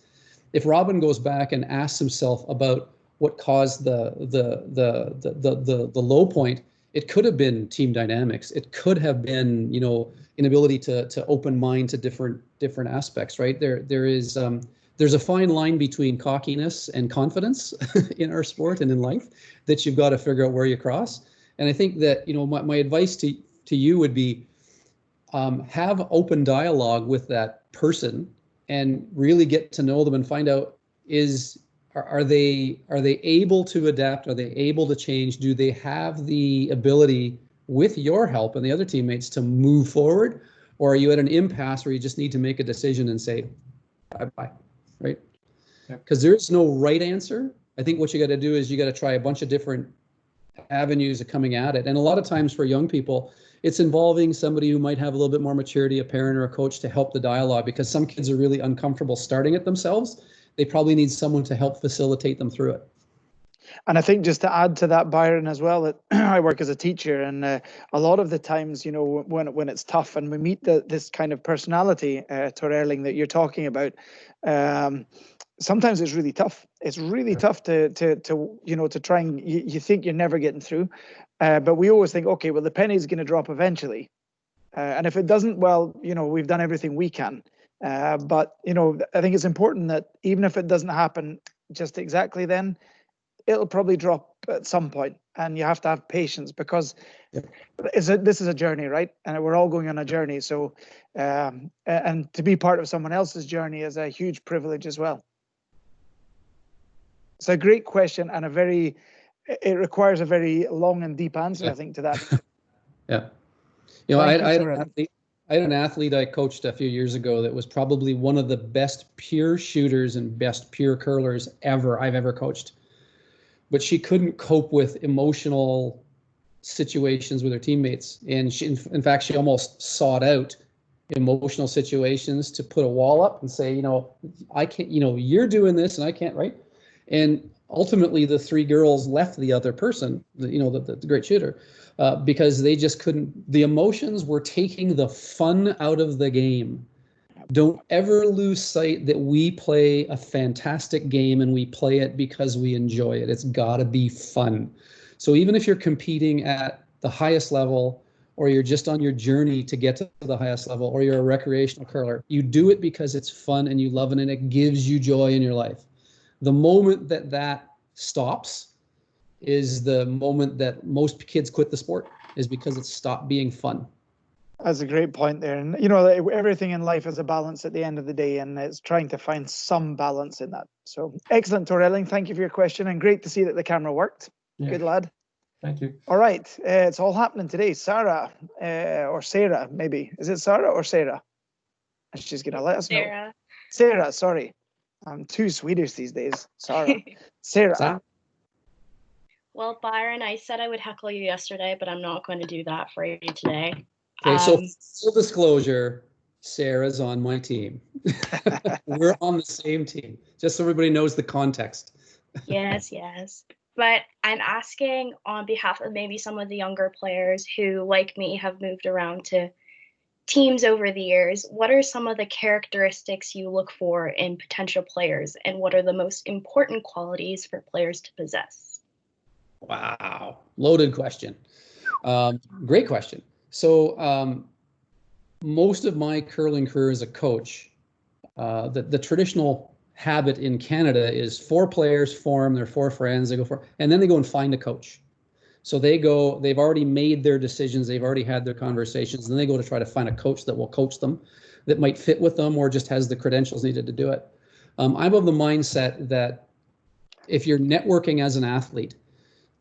If Robin goes back and asks himself about what caused the low point, it could have been team dynamics. It could have been, you know, inability to open mind to different aspects, right? There's a fine line between cockiness and confidence in our sport and in life that you've got to figure out where you cross. And I think that, you know, my advice to you would be have open dialogue with that person and really get to know them and find out are they able to adapt? Are they able to change? Do they have the ability with your help and the other teammates to move forward? Or are you at an impasse where you just need to make a decision and say bye-bye, right? Because there's no right answer. I think what you got to do is you got to try a bunch of different avenues of coming at it. And a lot of times for young people, it's involving somebody who might have a little bit more maturity, a parent or a coach, to help the dialogue, because some kids are really uncomfortable starting it themselves. They probably need someone to help facilitate them through it. And I think just to add to that, Byron, as well, that I work as a teacher, and a lot of the times, you know, when it's tough and we meet this kind of personality, Tor Erling, that you're talking about, sometimes it's really tough. It's really tough to you know, to try and you think you're never getting through, but we always think, okay, well, the penny's going to drop eventually, and if it doesn't, well, you know, we've done everything we can. But you know, I think it's important that even if it doesn't happen just exactly then, it'll probably drop at some point, and you have to have patience, because this is a journey, right? And we're all going on a journey. So, and to be part of someone else's journey is a huge privilege as well. It's a great question, and it requires a very long and deep answer, I think, to that. Yeah. You know, I had an athlete I coached a few years ago that was probably one of the best pure shooters and best pure curlers I've ever coached. But she couldn't cope with emotional situations with her teammates. And in fact, she almost sought out emotional situations to put a wall up and say, you know, I can't, you know, you're doing this and I can't, right? And ultimately the three girls left the other person, you know, the great shooter, because they just couldn't, the emotions were taking the fun out of the game. Don't ever lose sight that we play a fantastic game and we play it because we enjoy it. It's got to be fun. So even if you're competing at the highest level, or you're just on your journey to get to the highest level, or you're a recreational curler, you do it because it's fun and you love it and it gives you joy in your life. The moment that that stops is the moment that most kids quit the sport, is because it's stopped being fun. That's a great point there. And, you know, everything in life is a balance at the end of the day, and it's trying to find some balance in that. So excellent, Torelling. Thank you for your question, and great to see that the camera worked. Yeah. Good lad. Thank you. All right, it's all happening today. Sarah, or Sarah, maybe. Is it Sarah or Sarah? And she's going to let us know. Sarah, sorry. I'm too Swedish these days. Sarah. Sarah. Well, Byron, I said I would heckle you yesterday, but I'm not going to do that for you today. Okay, so full disclosure, Sarah's on my team. We're on the same team, just so everybody knows the context. Yes. But I'm asking on behalf of maybe some of the younger players who, like me, have moved around to teams over the years. What are some of the characteristics you look for in potential players, and what are the most important qualities for players to possess? Wow, loaded question. Great question. So most of my curling career as a coach, the traditional habit in Canada is 4 players form, they're 4 friends, they go for, and then they go and find a coach. So they've already made their decisions, they've already had their conversations, and then they go to try to find a coach that will coach them, that might fit with them or just has the credentials needed to do it. I'm of the mindset that if you're networking as an athlete,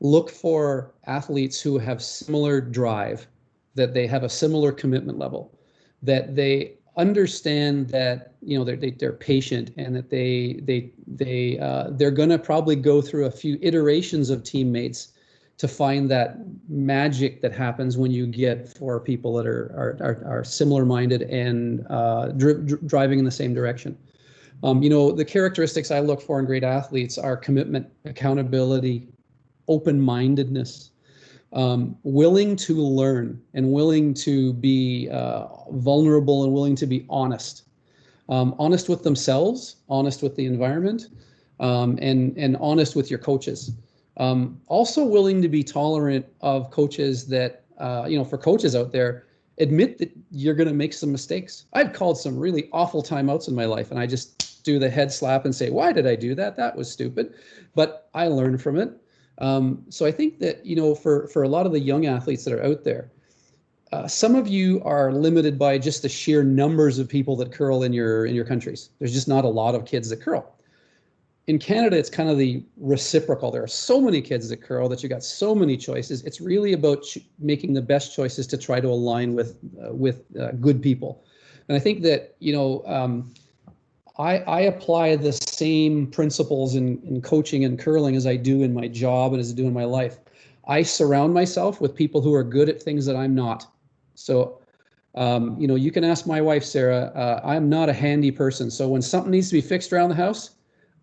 look for athletes who have similar drive, that they have a similar commitment level, that they understand that, you know, they're patient, and that they're going to probably go through a few iterations of teammates to find that magic that happens when you get 4 people that are similar minded and driving in the same direction. You know, the characteristics I look for in great athletes are commitment, accountability, open-mindedness, willing to learn, and willing to be vulnerable, and willing to be honest. Honest with themselves, honest with the environment, and honest with your coaches. Also willing to be tolerant of coaches that, you know, for coaches out there, admit that you're going to make some mistakes. I've called some really awful timeouts in my life, and I just do the head slap and say, why did I do that? That was stupid. But I learned from it. So I think that, you know, for a lot of the young athletes that are out there, some of you are limited by just the sheer numbers of people that curl in your countries. There's just not a lot of kids that curl. In Canada, it's kind of the reciprocal. There are so many kids that curl that you got so many choices. It's really about making the best choices to try to align with good people. And I think that, you know, I apply the same principles in coaching and curling as I do in my job and as I do in my life. I surround myself with people who are good at things that I'm not. So, you know, you can ask my wife, Sarah, I'm not a handy person. So when something needs to be fixed around the house,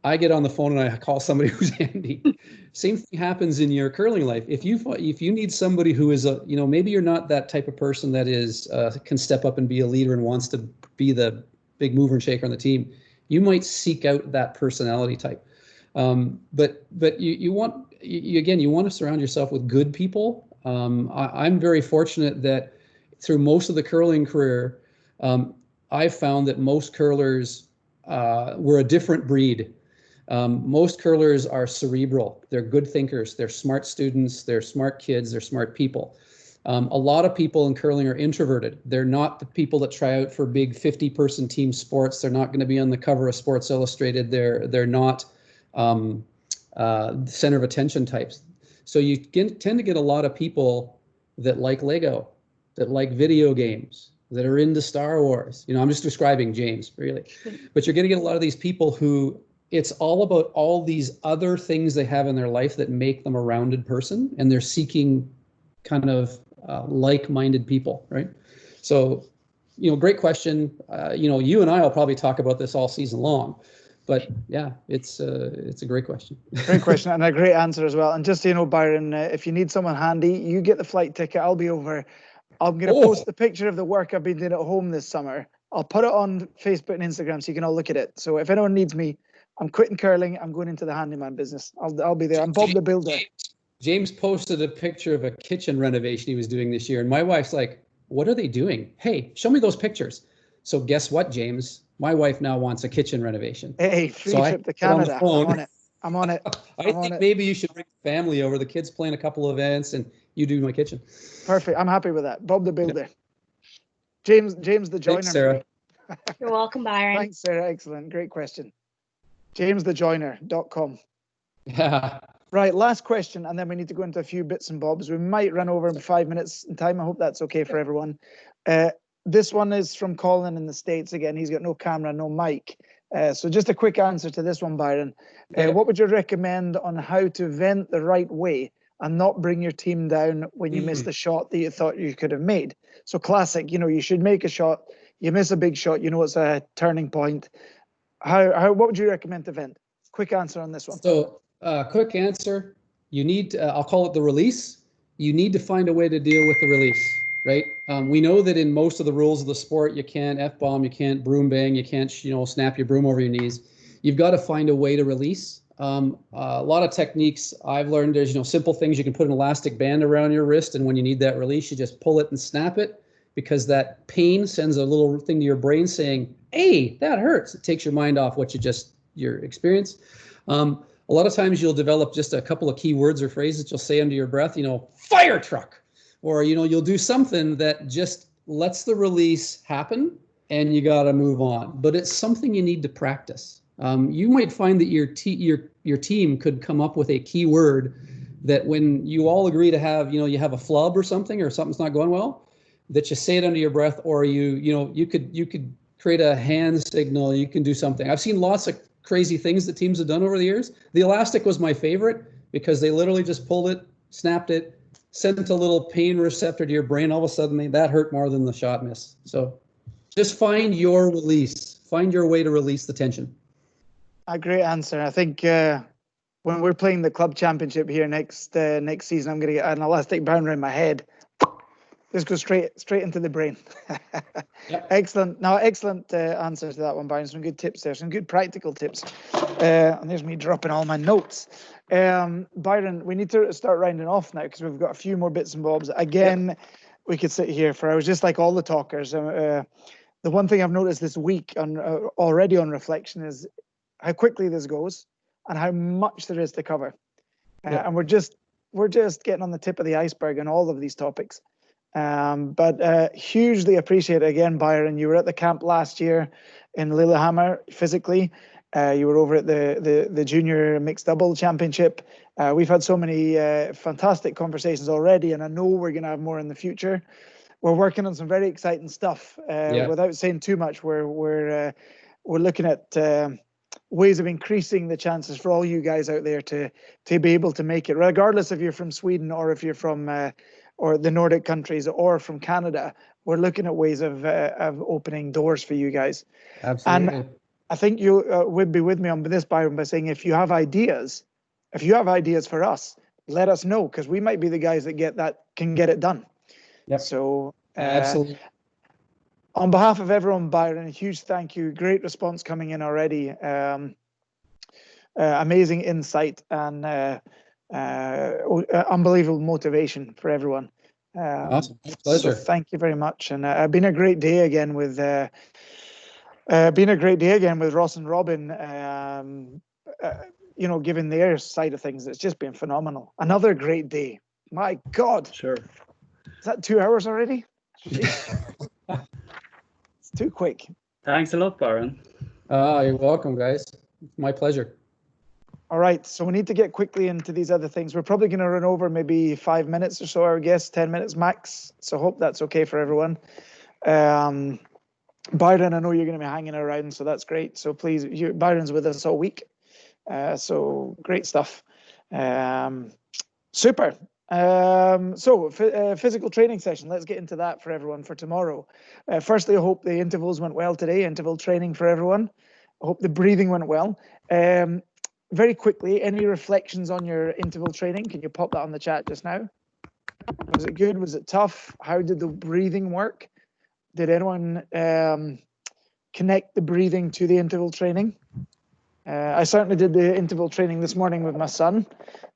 I get on the phone and I call somebody who's handy. Same thing happens in your curling life. If you need somebody who is you know, maybe you're not that type of person that is can step up and be a leader and wants to be the big mover and shaker on the team, you might seek out that personality type. But you want to surround yourself with good people. I'm very fortunate that through most of the curling career, I've found that most curlers were a different breed. Most curlers are cerebral. They're good thinkers. They're smart students. They're smart kids. They're smart people. A lot of people in curling are introverted. They're not the people that try out for big 50-person team sports. They're not going to be on the cover of Sports Illustrated. They're not center of attention types. So you tend to get a lot of people that like Lego, that like video games, that are into Star Wars. You know, I'm just describing James, really. But you're going to get a lot of these people who it's all about all these other things they have in their life that make them a rounded person, and they're seeking kind of like-minded people, right? So, you know, great question. You know, you and I will probably talk about this all season long, but yeah, it's a great question. Great question and a great answer as well. And just so you know, Byron, if you need someone handy, you get the flight ticket. I'll be over. I'm going to post the picture of the work I've been doing at home this summer. I'll put it on Facebook and Instagram so you can all look at it. So if anyone needs me, I'm quitting curling. I'm going into the handyman business. I'll be there. I'm Bob the Builder. James posted a picture of a kitchen renovation he was doing this year, and my wife's like, "What are they doing? Hey, show me those pictures." So guess what, James? My wife now wants a kitchen renovation. Hey, free So trip to Canada. I'm on it. I'm on it. I think maybe you should bring the family over. The kids playing a couple of events, and you do my kitchen. Perfect. I'm happy with that. Bob the Builder. James the Joiner. Thanks, Sarah. You're welcome, Byron. Thanks, Sarah. Excellent. Great question. JamesTheJoiner.com. Yeah. Right, last question, and then we need to go into a few bits and bobs. We might run over in 5 minutes in time. I hope that's okay for everyone. This one is from Colin in the States again. He's got no camera, no mic. So just a quick answer to this one, Byron. What would you recommend on how to vent the right way and not bring your team down when you miss the shot that you thought you could have made? So classic, you should make a shot. You miss a big shot, it's a turning point. What would you recommend to vent? Quick answer on this one. So quick answer, you need, I'll call it the release. You need to find a way to deal with the release, right? We know that in most of the rules of the sport, you can't F-bomb, you can't broom bang, you can't, snap your broom over your knees. You've got to find a way to release. A lot of techniques I've learned, there's, simple things. You can put an elastic band around your wrist, and when you need that release, you just pull it and snap it, because that pain sends a little thing to your brain saying, hey, that hurts. It takes your mind off what your experience. A lot of times you'll develop just a couple of key words or phrases you'll say under your breath, fire truck, or, you'll do something that just lets the release happen, and you got to move on. But it's something you need to practice. You might find that your team could come up with a key word that when you all agree to have, you have a flub or something's not going well, that you say it under your breath, or you could create a hand signal. You can do something. I've seen lots of crazy things that teams have done over the years. The elastic was my favorite because they literally just pulled it, snapped it, sent a little pain receptor to your brain. All of a sudden, that hurt more than the shot miss. So just find your release. Find your way to release the tension. A great answer. I think when we're playing the club championship here next season, I'm going to get an elastic bound around my head. Just go straight into the brain. Yep. Excellent. Now, excellent answer to that one, Byron. Some good tips there, some good practical tips. And there's me dropping all my notes. Byron, we need to start rounding off now because we've got a few more bits and bobs. Again, we could sit here for hours, just like all the talkers. The one thing I've noticed this week already on reflection is how quickly this goes and how much there is to cover. And we're just getting on the tip of the iceberg on all of these topics. But hugely appreciate it again, Byron. You were at the camp last year in Lillehammer physically. You were over at the junior mixed double championship. We've had so many fantastic conversations already, and I know we're going to have more in the future. We're working on some very exciting stuff. Without saying too much, we're looking at ways of increasing the chances for all you guys out there to be able to make it, regardless if you're from Sweden or if you're from or the Nordic countries or from Canada. We're looking at ways of opening doors for you guys. Absolutely. And I think you would be with me on this, Byron, by saying if you have ideas for us, let us know, because we might be the guys that can get it done. Yep. So absolutely. On behalf of everyone, Byron, a huge thank you. Great response coming in already. Amazing insight and unbelievable motivation for everyone. Awesome. Pleasure. So thank you very much. And been a great day again with Ross and Robin. Given their side of things, it's just been phenomenal. Another great day. My God. Sure. Is that 2 hours already? It's too quick. Thanks a lot, Byron. You're welcome, guys. It's my pleasure. All right, so we need to get quickly into these other things. We're probably going to run over maybe 5 minutes or so, I guess, 10 minutes max. So hope that's okay for everyone. Byron, I know you're going to be hanging around, so that's great. So please, Byron's with us all week. So great stuff. Super. Physical training session. Let's get into that for everyone for tomorrow. Firstly, I hope the intervals went well today. Interval training for everyone. I hope the breathing went well. Very quickly, any reflections on your interval training? Can you pop that on the chat just now? Was it good? Was it tough? How did the breathing work? Did anyone connect the breathing to the interval training. I certainly did the interval training this morning with my son.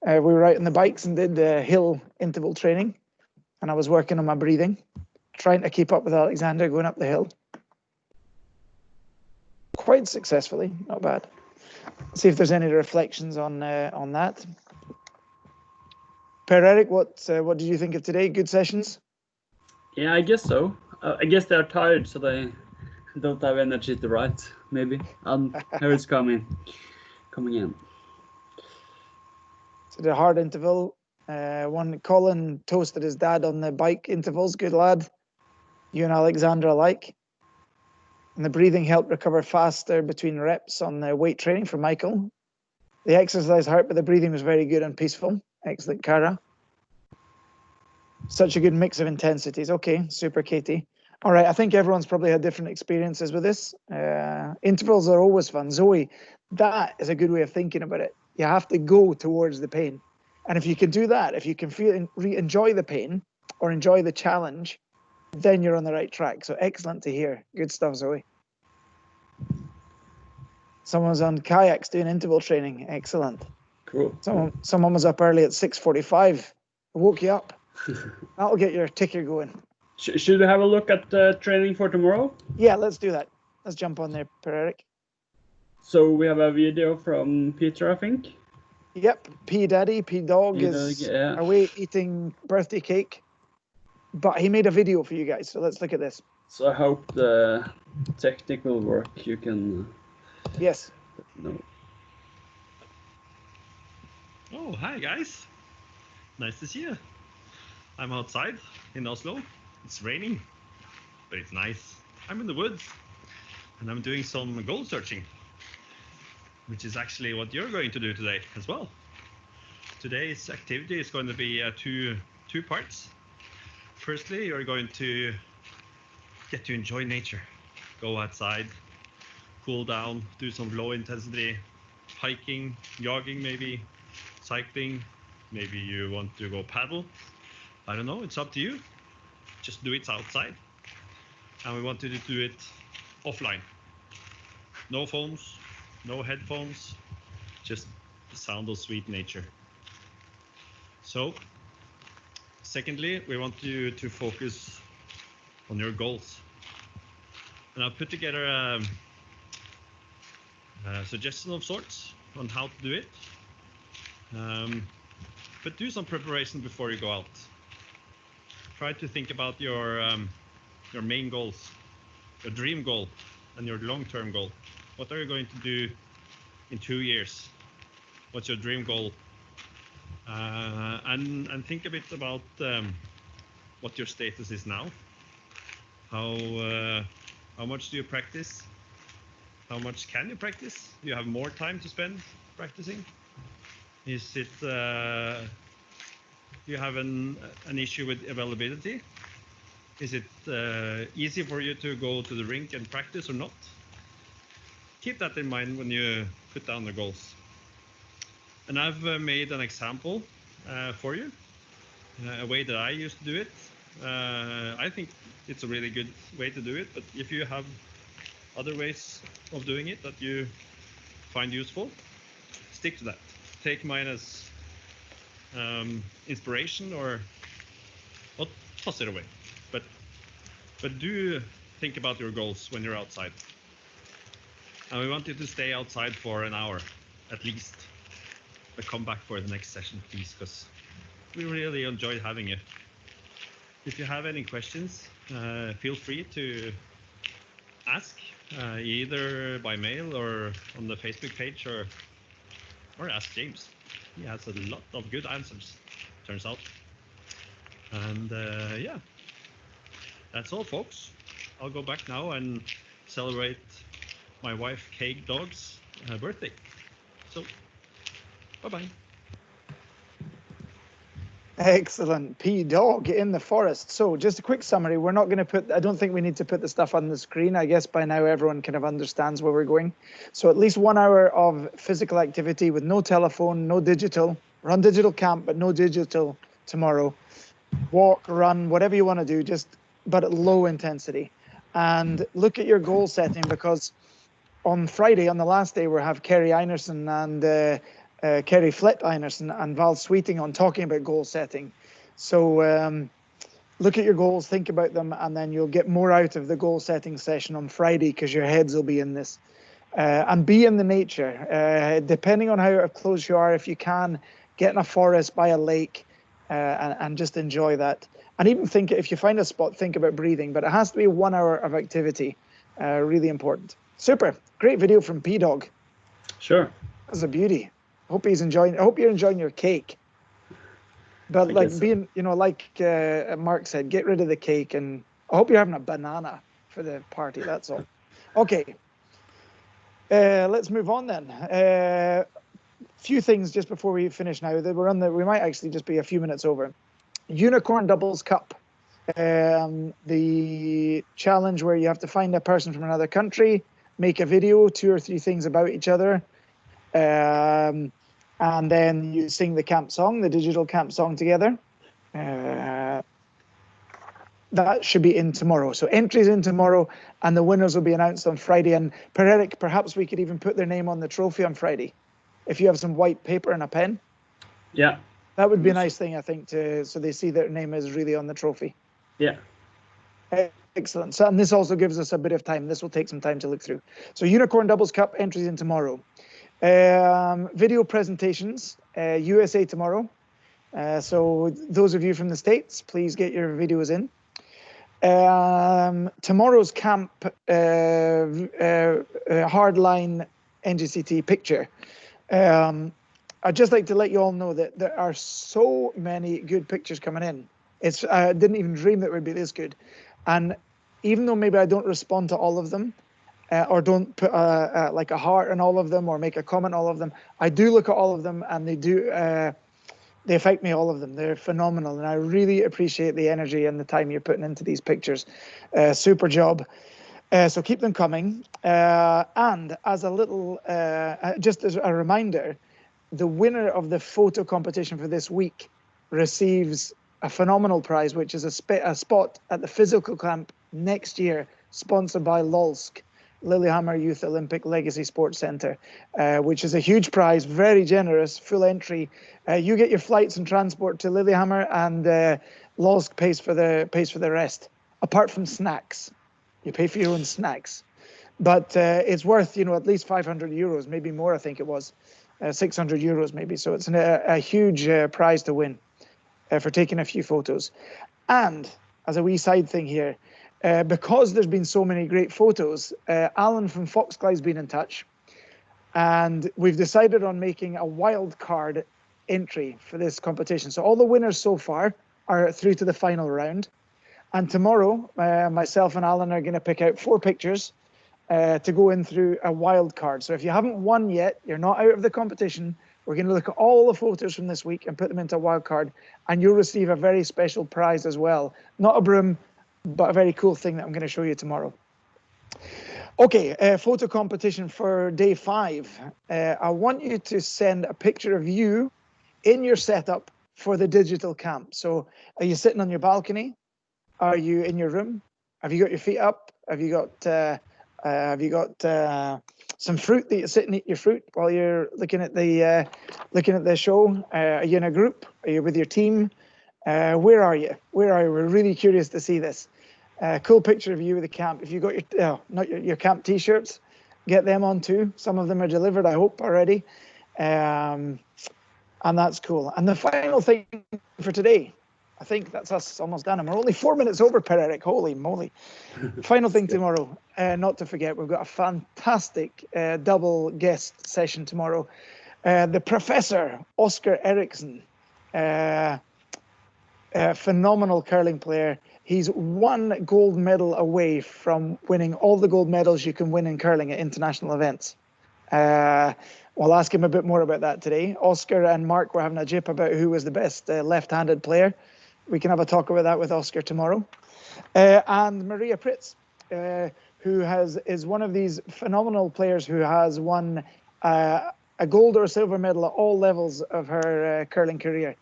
We were out on the bikes and did the hill interval training, and I was working on my breathing, trying to keep up with Alexander going up the hill. Quite successfully, not bad. See if there's any reflections on that. Per-Erik, what did you think of today? Good sessions? Yeah, I guess so. I guess they're tired, so they don't have energy to write. Maybe. Here it's coming in. So the hard interval. Colin toasted his dad on the bike intervals. Good lad. You and Alexander alike. And the breathing helped recover faster between reps on the weight training for Michael. The exercise hurt, but the breathing was very good and peaceful. Excellent, Cara. Such a good mix of intensities. Okay, super, Katie. All right, I think everyone's probably had different experiences with this. Intervals are always fun. Zoe, that is a good way of thinking about it. You have to go towards the pain. And if you can do that, if you can enjoy the pain or enjoy the challenge, then you're on the right track. So excellent to hear. Good stuff, Zoe. Someone was on kayaks doing interval training. Excellent. Cool. Someone was up early at 6:45. Woke you up. That'll get your ticker going. Should we have a look at the training for tomorrow? Yeah, let's do that. Let's jump on there, Per-Erik. So we have a video from Peter, I think. Yep, P Dog is away eating birthday cake. But he made a video for you guys, so let's look at this. So I hope the technical work you can. Yes. No. Oh, hi guys. Nice to see you. I'm outside in Oslo. It's raining, but it's nice. I'm in the woods and I'm doing some goal searching, which is actually what you're going to do today as well. Today's activity is going to be two parts. Firstly, you're going to get to enjoy nature. Go outside, cool down, do some low intensity hiking, jogging maybe, cycling. Maybe you want to go paddle. I don't know, it's up to you. Just do it outside. And we want you to do it offline. No phones, no headphones, just the sound of sweet nature. So, secondly, we want you to focus on your goals. And I'll put together a suggestion of sorts on how to do it. But do some preparation before you go out. Try to think about your main goals, your dream goal, and your long-term goal. What are you going to do in 2 years? What's your dream goal? And think a bit about what your status is now. How much do you practice? How much can you practice? Do you have more time to spend practicing? Is it do you have an issue with availability? Is it easy for you to go to the rink and practice or not? Keep that in mind when you put down the goals. And I've made an example for you, a way that I used to do it. I think it's a really good way to do it, but if you have other ways of doing it that you find useful, stick to that. Take mine as inspiration or not, toss it away. But do think about your goals when you're outside. And we want you to stay outside for an hour at least. But come back for the next session, please, because we really enjoyed having you. If you have any questions, feel free to ask, either by mail or on the Facebook page, or ask James. He has a lot of good answers, turns out. And yeah, that's all, folks. I'll go back now and celebrate my wife, Cake Dog's birthday. So, bye-bye. Excellent. P-Dog in the forest. So just a quick summary. We're not going to put, I don't think we need to put the stuff on the screen. I guess by now everyone kind of understands where we're going. So at least 1 hour of physical activity with no telephone, no digital. Run digital camp, but no digital tomorrow. Walk, run, whatever you want to do, just but at low intensity. and look at your goal setting, because on Friday, on the last day, we'll have Kerry Einerson and Kerry Flett Einerson and Val Sweeting on talking about goal setting. So look at your goals, think about them, and then you'll get more out of the goal setting session on Friday because your heads will be in this. And be in the nature. Depending on how close you are, if you can, get in a forest, by a lake, and just enjoy that. And even think, if you find a spot, think about breathing, but it has to be 1 hour of activity. Really important. Super. Great video from P-Dog. Sure. That's a beauty. Hope he's enjoying. I hope you're enjoying your cake. But like being, like Mark said, get rid of the cake, and I hope you're having a banana for the party. That's all. Okay. Let's move on then. Few things just before we finish now. We might actually just be a few minutes over. Unicorn Doubles Cup. The challenge where you have to find a person from another country, make a video, 2 or 3 things about each other, and then you sing the camp song, the digital camp song together. That should be in tomorrow. So entries in tomorrow, and the winners will be announced on Friday. And Eric, perhaps we could even put their name on the trophy on Friday, if you have some white paper and a pen. Yeah. That would be a nice thing, I think, so they see their name is really on the trophy. Yeah. Excellent. So, and this also gives us a bit of time. This will take some time to look through. So Unicorn Doubles Cup entries in tomorrow. Video presentations, USA tomorrow. So those of you from the States, please get your videos in. Tomorrow's camp hardline NGCT picture. I'd just like to let you all know that there are so many good pictures coming in. I didn't even dream that it would be this good. And even though maybe I don't respond to all of them, or don't put like a heart on all of them or make a comment on all of them, I do look at all of them, and they affect me, all of them. They're phenomenal, and I really appreciate the energy and the time you're putting into these pictures. Super job. So keep them coming. And as a little, just as a reminder, the winner of the photo competition for this week receives a phenomenal prize, which is a spot at the physical camp next year, sponsored by LOLSC, Lillehammer Youth Olympic Legacy Sports Centre, which is a huge prize, very generous, full entry. You get your flights and transport to Lillehammer, and LOLSC pays for the rest, apart from snacks. You pay for your own snacks, but it's worth at least 500 euros, maybe more. I think it was 600 euros maybe. So it's a huge prize to win for taking a few photos. And as a wee side thing here, because there's been so many great photos, Alan from Foxgly's been in touch, and we've decided on making a wild card entry for this competition. So all the winners so far are through to the final round. And tomorrow, myself and Alan are going to pick out 4 pictures to go in through a wild card. So if you haven't won yet, you're not out of the competition. We're going to look at all the photos from this week and put them into a wild card, and you'll receive a very special prize as well. Not a broom, but a very cool thing that I'm going to show you tomorrow. Okay, photo competition for day 5. I want you to send a picture of you in your setup for the digital camp. So are you sitting on your balcony? Are you in your room? Have you got your feet up? Have you got some fruit that you sit and eat your fruit while you're looking at the show? Are you in a group? Are you with your team? Where are you? We're really curious to see this. Cool picture of you with the camp. If you got your camp t-shirts, get them on too. Some of them are delivered, I hope, already. And that's cool. And the final thing for today, I think that's us almost done. And we're only 4 minutes over, Per Eric. Holy moly. Final thing tomorrow, not to forget, we've got a fantastic double guest session tomorrow. The Professor, Oscar Eriksson, phenomenal curling player. He's 1 gold medal away from winning all the gold medals you can win in curling at international events. We'll ask him a bit more about that today. Oscar and Mark were having a jip about who was the best left-handed player. We can have a talk about that with Oscar tomorrow. And Maria Pritz, who is one of these phenomenal players who has won a gold or a silver medal at all levels of her curling career,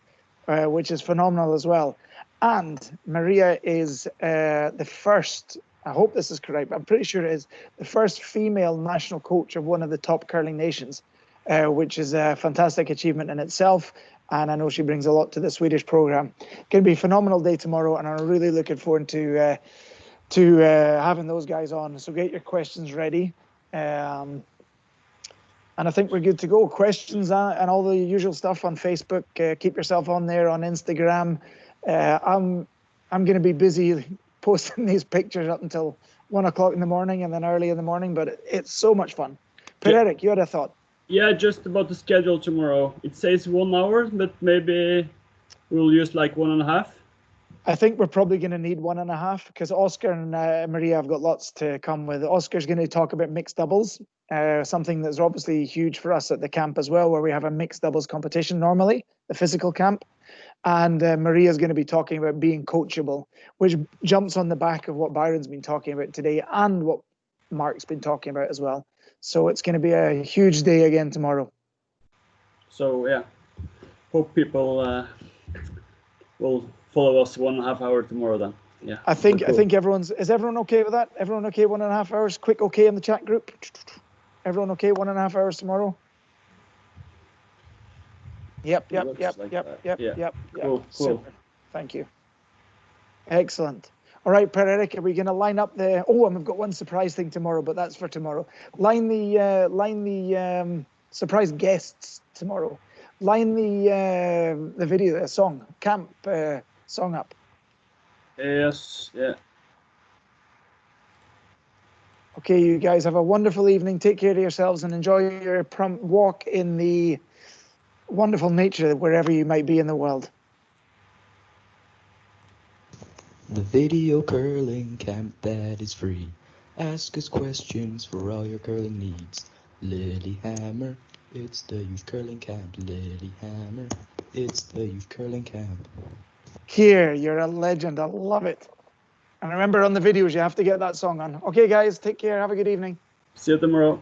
which is phenomenal as well. And Maria is the first I hope this is correct, but I'm pretty sure it is the first female national coach of one of the top curling nations, which is a fantastic achievement in itself. And I know she brings a lot to the Swedish program. Going to be a phenomenal day tomorrow, and I'm really looking forward to having those guys on. So get your questions ready. And I think we're good to go. Questions and all the usual stuff on Facebook. Keep yourself on there on Instagram. I'm going to be busy posting these pictures up until 1 o'clock in the morning and then early in the morning, but it's so much fun. Per-Erik, you had a thought? Yeah, just about the schedule tomorrow. It says 1 hour, but maybe we'll use like 1.5. I think we're probably going to need 1.5 because Oscar and Maria have got lots to come with. Oscar's going to talk about mixed doubles, something that's obviously huge for us at the camp as well, where we have a mixed doubles competition normally, the physical camp. And Maria's going to be talking about being coachable, which jumps on the back of what Byron's been talking about today and what Mark's been talking about as well. So it's going to be a huge day again tomorrow. So yeah, hope people will follow us 1.5 hour tomorrow then. Yeah. I think cool. is everyone okay with that? Everyone okay 1.5 hours? Quick okay in the chat group. Everyone okay 1.5 hours tomorrow? Yep. Cool. Super. Thank you. Excellent. All right, Per-Erik, are we going to line up the? Oh, and we've got one surprise thing tomorrow, but that's for tomorrow. Line the surprise guests tomorrow. Line the video, the song, camp song up. Yes. Yeah. Okay, you guys have a wonderful evening. Take care of yourselves and enjoy your walk in the wonderful nature wherever you might be in the world. The video curling camp that is free. Ask us questions for all your curling needs. Lillehammer, it's the youth curling camp. Lillehammer, it's the youth curling camp. Here, you're a legend. I love it. And remember on the videos, you have to get that song on. Okay, guys, take care. Have a good evening. See you tomorrow.